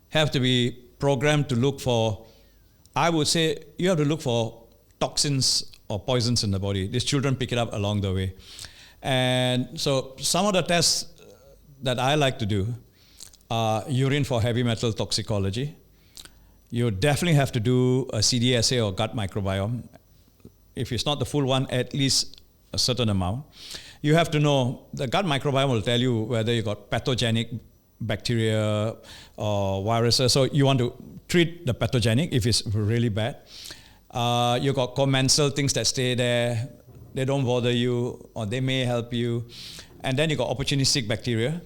have to be programmed to look for, I would say, you have to look for toxins or poisons in the body. These children pick it up along the way. And so some of the tests that I like to do are urine for heavy metal toxicology. You definitely have to do a CDSA or gut microbiome. If it's not the full one, at least a certain amount. You have to know, the gut microbiome will tell you whether you got pathogenic bacteria or viruses. So you want to treat the pathogenic if it's really bad. You got commensal things that stay there. They don't bother you, or they may help you. And then you got opportunistic bacteria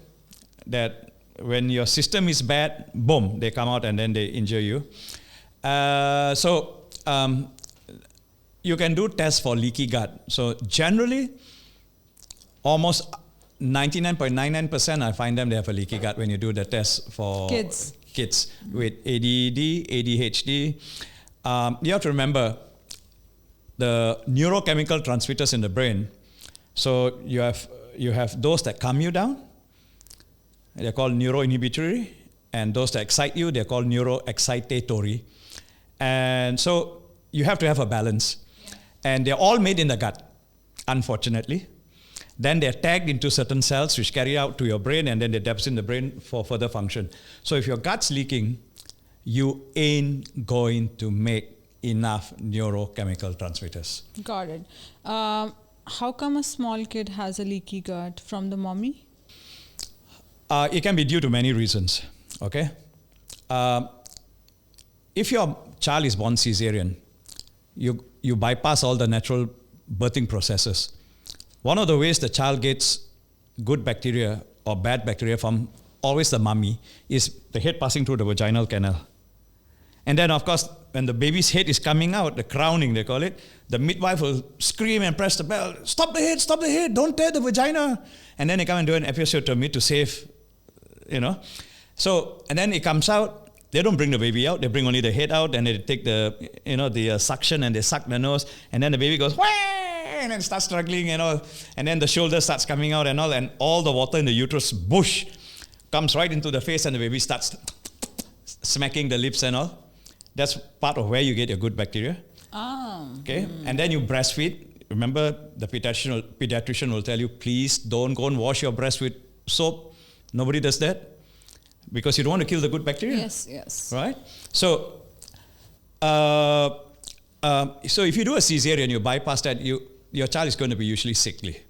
that when your system is bad, boom, they come out and then they injure you. You can do tests for leaky gut. So generally, almost 99.99% I find them, they have a leaky gut when you do the test for kids with ADD, ADHD. You have to remember the neurochemical transmitters in the brain. So you have those that calm you down. They're called neuroinhibitory. And those that excite you, they're called neuroexcitatory. And so you have to have a balance. And they're all made in the gut, unfortunately. Then they're tagged into certain cells which carry out to your brain, and then they deposit in the brain for further function. So if your gut's leaking, you ain't going to make enough neurochemical transmitters. Got it. How come a small kid has a leaky gut from the mommy? It can be due to many reasons, okay? If your child is born cesarean, you bypass all the natural birthing processes. One of the ways the child gets good bacteria or bad bacteria from always the mummy is the head passing through the vaginal canal. And then, of course, when the baby's head is coming out, the crowning, they call it, the midwife will scream and press the bell, stop the head, don't tear the vagina. And then they come and do an episiotomy to save, So, and then it comes out, they don't bring the baby out, they bring only the head out, and they take the suction and they suck the nose, and then the baby goes, wah! And then starts struggling and all, and then the shoulder starts coming out and all the water in the uterus, bush, comes right into the face, and the baby starts smacking the lips and all. That's part of where you get your good bacteria. Okay, and then you breastfeed. Remember, the pediatrician will tell you, please don't go and wash your breast with soap. Nobody does that because you don't want to kill the good bacteria. Yes. Right? So, so if you do a cesarean, you bypass that, your child is going to be usually sickly.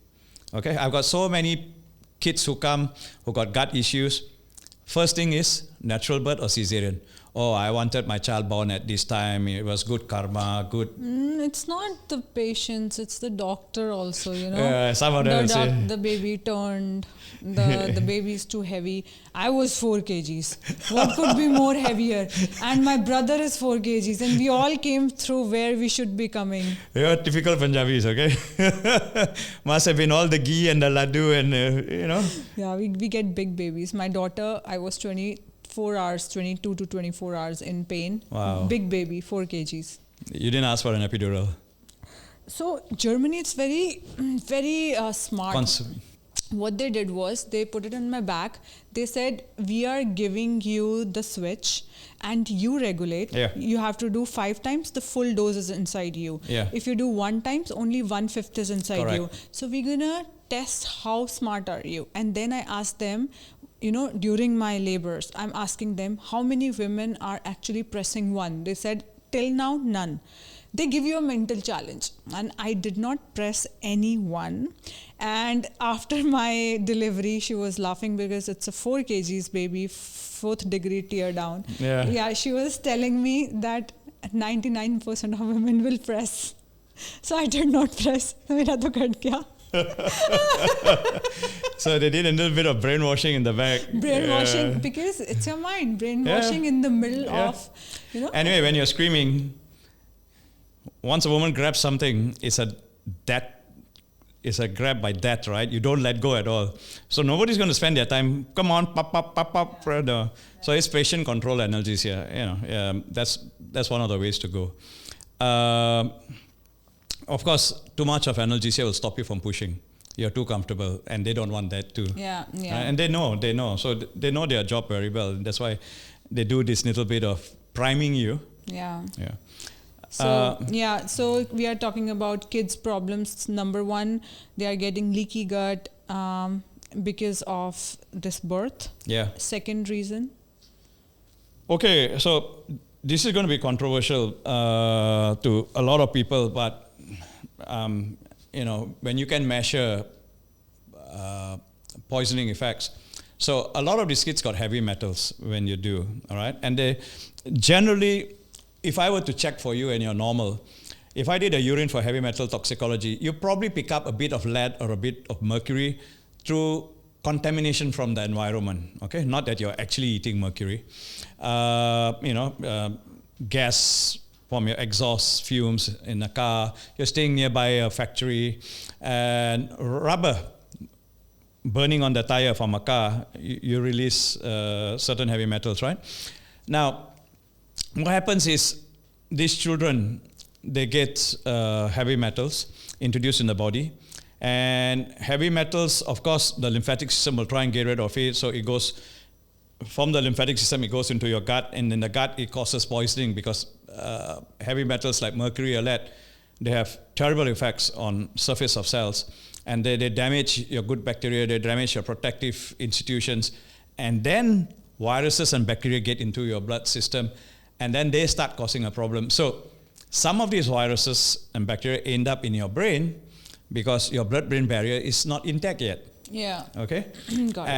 Okay, I've got so many kids who come who got gut issues. First thing is natural birth or cesarean. oh, I wanted my child born at this time. It was good karma, good. It's not the patients, it's the doctor also, you know. Some of them say. The baby turned, the baby is too heavy. I was 4 kgs. What could be more heavier? And my brother is 4 kgs. And we all came through where we should be coming. You're typical Punjabis, okay? Must have been all the ghee and the laddu and, you know. Yeah, we get big babies. My daughter, I was 24 hours, 22 to 24 hours in pain. Wow. Big baby, 4 kgs. You didn't ask for an epidural. So Germany, it's very, very smart. What they did was they put it on my back. They said, we are giving you the switch and you regulate. Yeah. You have to do 5 times, the full dose is inside you. Yeah. If you do 1 times, only 1/5 is inside Correct. you. So we're going to test how smart are you. And then I asked them, you know, during my labors, I'm asking them how many women are actually pressing 1. They said, till now, none. They give you a mental challenge, and I did not press any 1. And after my delivery, she was laughing because it's a 4 kgs baby, 4th degree tear down. Yeah, she was telling me that 99% of women will press. So I did not press. Mera to cut gaya. So they did a little bit of brainwashing in the back. Brainwashing, because it's your mind. Brainwashing in the middle of, you know. Anyway, when you're screaming, once a woman grabs something, it's a grab by that, right? You don't let go at all. So nobody's going to spend their time, come on, pop, pop, pop, pop. No. So it's patient control analgesia. You know, that's one of the ways to go. Of course, too much of analgesia will stop you from pushing. You're too comfortable, and they don't want that too. Yeah. And they know. So they know their job very well. That's why they do this little bit of priming you. Yeah. Yeah. So we are talking about kids' problems. Number 1, they are getting leaky gut because of this birth. Yeah. Second reason. Okay, so this is going to be controversial to a lot of people, but you know, when you can measure poisoning effects, so a lot of these kids got heavy metals when you do, all right, and they generally. If I were to check for you and you're normal, if I did a urine for heavy metal toxicology, you probably pick up a bit of lead or a bit of mercury through contamination from the environment, okay? Not that you're actually eating mercury. Gas from your exhaust fumes in a car, you're staying nearby a factory, and rubber burning on the tire from a car, you release certain heavy metals, right? Now, what happens is these children, they get heavy metals introduced in the body, and heavy metals, of course, the lymphatic system will try and get rid of it, so it goes from the lymphatic system, it goes into your gut, and in the gut it causes poisoning because heavy metals like mercury or lead, they have terrible effects on surface of cells, and they damage your good bacteria, they damage your protective institutions, and then viruses and bacteria get into your blood system, and then they start causing a problem. So some of these viruses and bacteria end up in your brain because your blood-brain barrier is not intact yet. Yeah. Okay? Got it.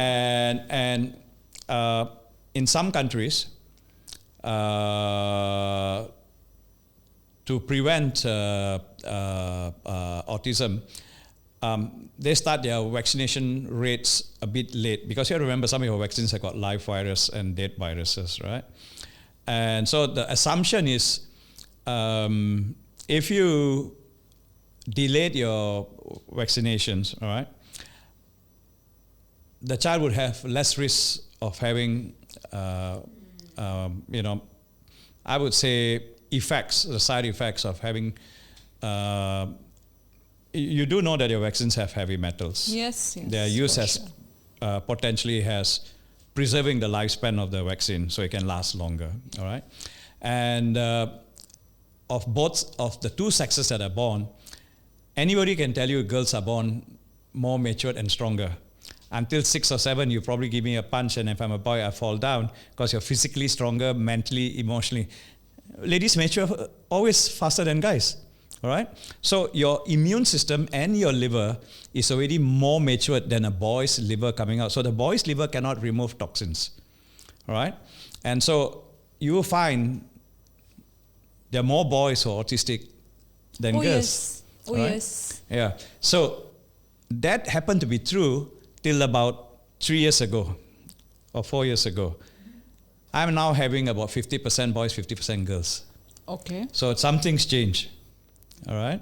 And in some countries, to prevent autism, they start their vaccination rates a bit late because you have to remember some of your vaccines have got live virus and dead viruses, right? And so the assumption is if you delayed your vaccinations, all right, the child would have less risk of having, I would say effects, the side effects of having, you do know that your vaccines have heavy metals. Yes. Their use potentially has preserving the lifespan of the vaccine so it can last longer, all right? And of both of the two sexes that are born, anybody can tell you girls are born more matured and stronger. Until 6 or 7, you probably give me a punch, and if I'm a boy, I fall down because you're physically stronger, mentally, emotionally. Ladies mature always faster than guys, all right? So your immune system and your liver is already more matured than a boy's liver coming out. So the boy's liver cannot remove toxins, all right? And so you will find there are more boys who are autistic than girls. Yes. Oh, right? yes. Yeah. So that happened to be true till about 3 years ago or 4 years ago. I'm now having about 50% boys, 50% girls. Okay. So something's changed. All right.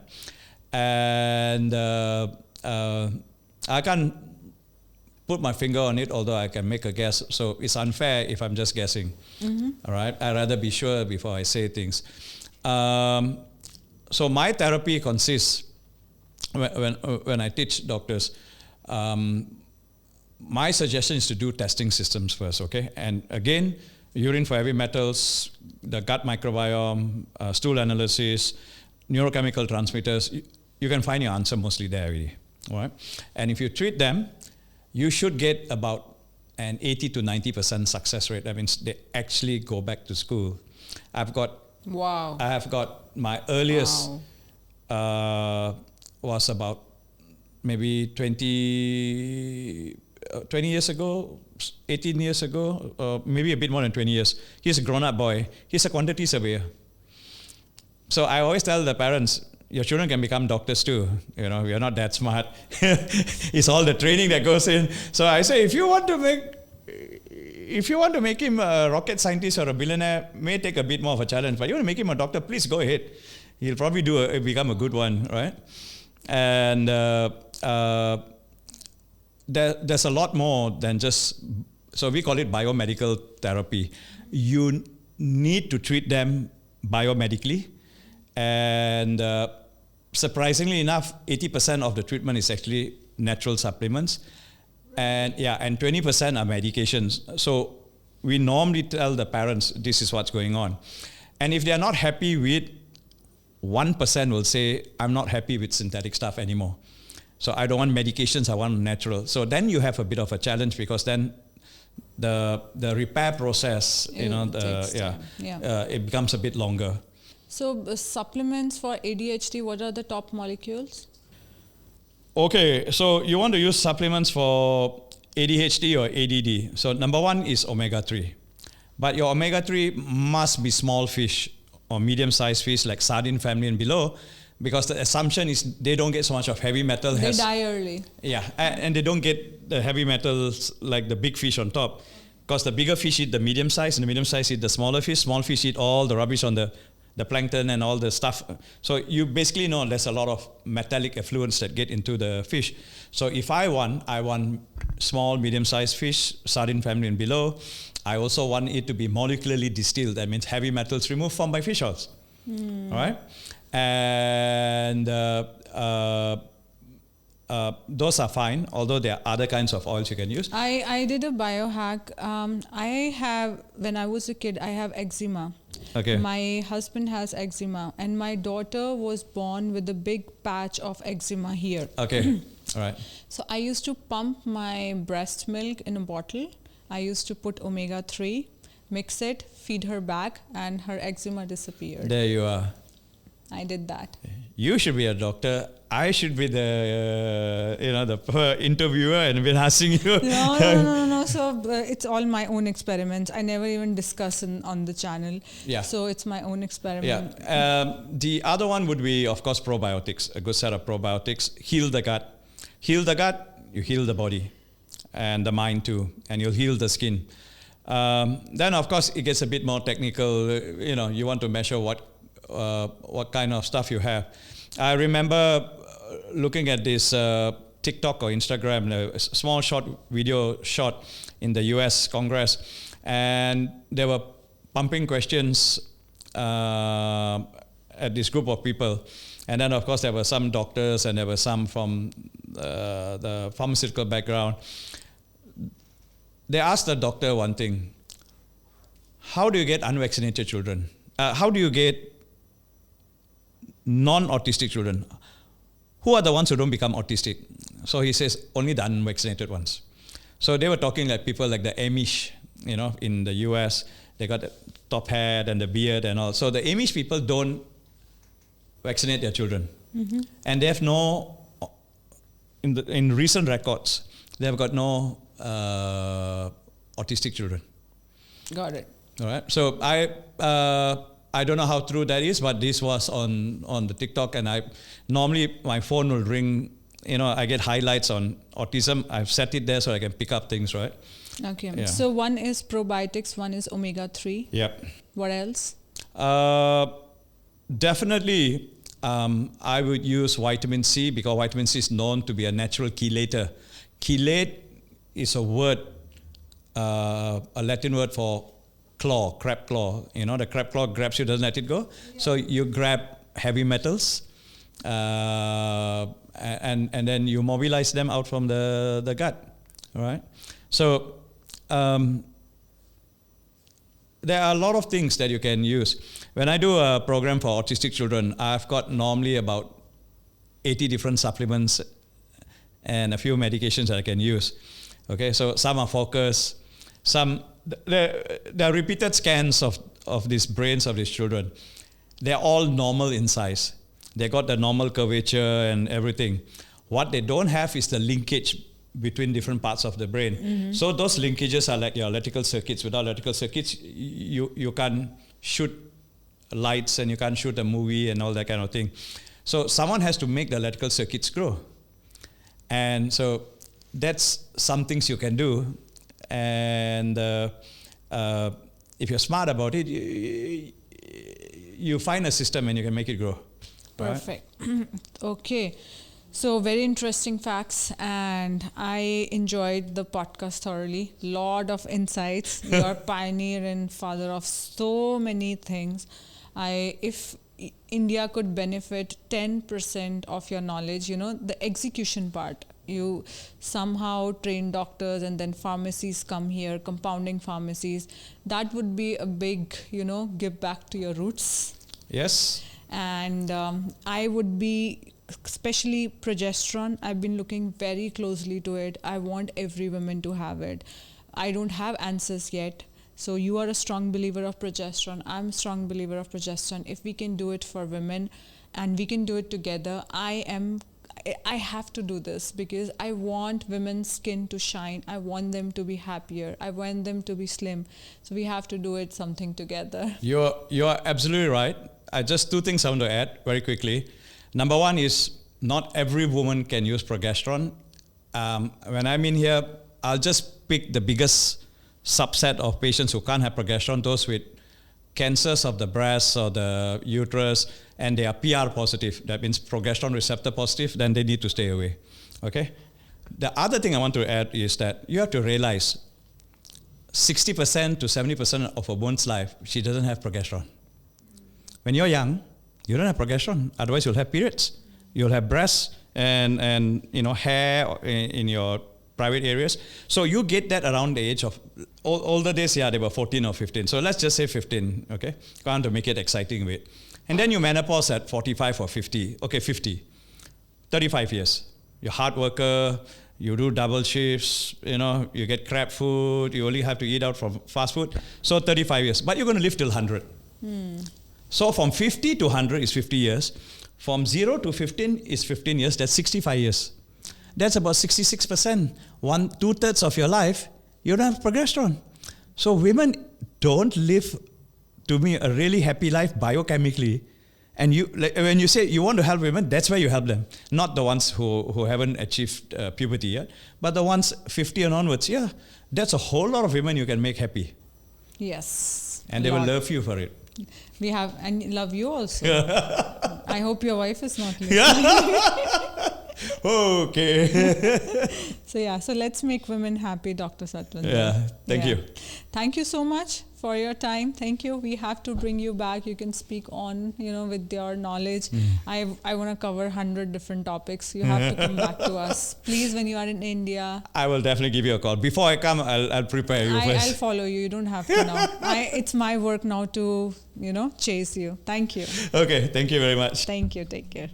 And I can't put my finger on it, although I can make a guess. So it's unfair if I'm just guessing. All right. I'd rather be sure before I say things. So my therapy consists, when I teach doctors, my suggestion is to do testing systems first, okay? And again, urine for heavy metals, the gut microbiome, stool analysis, neurochemical transmitters, you can find your answer mostly there already, all right? And if you treat them, you should get about an 80 to 90% success rate. That means they actually go back to school. I have got my earliest was about maybe 20 years ago, 18 years ago, maybe a bit more than 20 years. He's a grown-up boy. He's a quantity surveyor. So I always tell the parents, your children can become doctors too. You know, we are not that smart. It's all the training that goes in. So I say, if you want to make him a rocket scientist or a billionaire, may take a bit more of a challenge. But you want to make him a doctor, please go ahead. He'll probably become a good one, right? And there's a lot more than just, so we call it biomedical therapy. You need to treat them biomedically. And surprisingly enough, 80% of the treatment is actually natural supplements. And 20% are medications. So we normally tell the parents, this is what's going on. And if they're not happy with, 1% will say, I'm not happy with synthetic stuff anymore. So I don't want medications, I want natural. So then you have a bit of a challenge, because then the repair process, it becomes a bit longer. So supplements for ADHD, what are the top molecules? Okay, so you want to use supplements for ADHD or ADD. So number one is omega-3. But your omega-3 must be small fish or medium-sized fish like sardine family and below, because the assumption is they don't get so much of heavy metal. They die early. Yeah, and they don't get the heavy metals like the big fish on top, because the bigger fish eat the medium size and the medium size eat the smaller fish. Small fish eat all the rubbish on the plankton and all the stuff. So you basically know there's a lot of metallic effluents that get into the fish. So if I want small, medium-sized fish, sardine family and below. I also want it to be molecularly distilled. That means heavy metals removed from my fish oils. All right? And those are fine, although there are other kinds of oils you can use. I did a biohack. When I was a kid, I have eczema. Okay. My husband has eczema, and my daughter was born with a big patch of eczema here. Okay. All right. So I used to pump my breast milk in a bottle. I used to put omega-3, mix it, feed her back, and her eczema disappeared. There you are. I did that. You should be a doctor. I should be the interviewer and been asking you. No. So it's all my own experiments. I never even discuss on the channel. Yeah. So it's my own experiment. Yeah. The other one would be, of course, probiotics. A good set of probiotics. Heal the gut. Heal the gut, you heal the body and the mind too, and you'll heal the skin. Then, of course, it gets a bit more technical. You want to measure what kind of stuff you have. I remember looking at this TikTok or Instagram, a small short video shot in the US Congress, and they were pumping questions at this group of people. And then, of course, there were some doctors and there were some from the pharmaceutical background. They asked the doctor one thing: how do you get unvaccinated children? How do you get non-autistic children? Who are the ones who don't become autistic? So he says, only the unvaccinated ones. So they were talking like people like the Amish, in the US. They got the top hat and the beard and all. So the Amish people don't vaccinate their children. Mm-hmm. And they have in recent records, they have got no autistic children. Got it. All right. So I don't know how true that is, but this was on the TikTok, and I normally my phone will ring. I get highlights on autism. I've set it there so I can pick up things, right? Okay. Yeah. So one is probiotics, one is omega-3. Yep. What else? Definitely, I would use vitamin C because vitamin C is known to be a natural chelator. Chelate is a word, a Latin word for claw, crab claw. The crab claw grabs you, doesn't let it go. Yeah. So you grab heavy metals, and then you mobilize them out from the gut. All right. So there are a lot of things that you can use. When I do a program for autistic children, I've got normally about 80 different supplements and a few medications that I can use. Okay, so some are focused, there are repeated scans of these brains of these children. They're all normal in size. They got the normal curvature and everything. What they don't have is the linkage between different parts of the brain. Mm-hmm. So those linkages are like your electrical circuits. Without electrical circuits, you can't shoot lights and you can't shoot a movie and all that kind of thing. So someone has to make the electrical circuits grow. And so that's some things you can do. And if you're smart about it, you find a system and you can make it grow. Perfect. Right? Okay. So very interesting facts, and I enjoyed the podcast thoroughly. Lot of insights. You are pioneer and father of so many things. If India could benefit 10% of your knowledge, the execution part, you somehow train doctors and then pharmacies come here, compounding pharmacies. That would be a big, give back to your roots. Yes. And I would be, especially progesterone, I've been looking very closely to it. I want every woman to have it. I don't have answers yet. So you are a strong believer of progesterone. I'm a strong believer of progesterone. If we can do it for women and we can do it together, I have to do this because I want women's skin to shine. I want them to be happier. I want them to be slim. So we have to do it something together. You're absolutely right. Just two things I want to add very quickly. Number one is not every woman can use progesterone. When I'm in here, I'll just pick the biggest subset of patients who can't have progesterone, those with cancers of the breast or the uterus, and they are PR positive, that means progesterone receptor positive, then they need to stay away. Okay? The other thing I want to add is that you have to realize 60% to 70% of a woman's life, she doesn't have progesterone. When you're young, you don't have progesterone, otherwise you'll have periods. You'll have breasts and hair in your private areas. So you get that around the age of, older days, they were 14 or 15. So let's just say 15, okay? Going to make it exciting with. And then you menopause at 45 or 50. Okay, 50. 35 years. You're a hard worker, you do double shifts, you get crap food, you only have to eat out from fast food. So 35 years. But you're going to live till 100. So from 50 to 100 is 50 years. From 0 to 15 is 15 years. That's 65 years. That's about 66%. 2/3 of your life, you don't have progesterone. So women don't live, to me, a really happy life biochemically. And when you say you want to help women, that's where you help them. Not the ones who haven't achieved puberty yet, but the ones 50 and onwards. Yeah, that's a whole lot of women you can make happy. Yes. And they will love you for it. We have, and love you also. I hope your wife is not listening. Okay. So let's make women happy, Dr. Satvinder. Yeah, thank you. Thank you so much for your time. Thank you. We have to bring you back. You can speak on, with your knowledge. I want to cover 100 different topics. You have to come back to us. Please, when you are in India. I will definitely give you a call. Before I come, I'll prepare you first. I'll follow you. You don't have to now. It's my work now to, chase you. Thank you. Okay. Thank you very much. Thank you. Take care.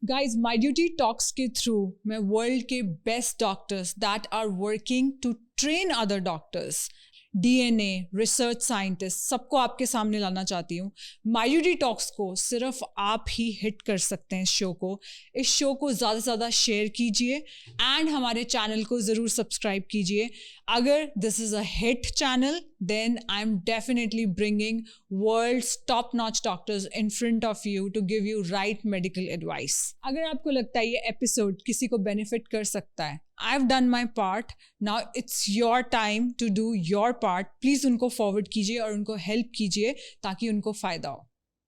Guys, Miduty Talks के through मैं world के best doctors that are working to train other doctors DNA, research scientist सबको आपके सामने लाना चाहती हूँ। मायूटी talks को सिर्फ आप ही हिट कर सकते हैं। इस शो को ज़्यादा से ज़्यादा शेयर कीजिए एंड हमारे चैनल को ज़रूर सब्सक्राइब कीजिए। अगर this is a hit channel then I'm definitely bringing world's top-notch doctors in front of you to give you right medical advice. अगर आपको लगता है ये एपिसोड किसी को बेनिफिट कर सकता है, I've done my part. Now it's your time to do your part. Please उनको फॉरवर्ड कीजिए और उनको हेल्प कीजिए ताकि उनको फ़ायदा हो।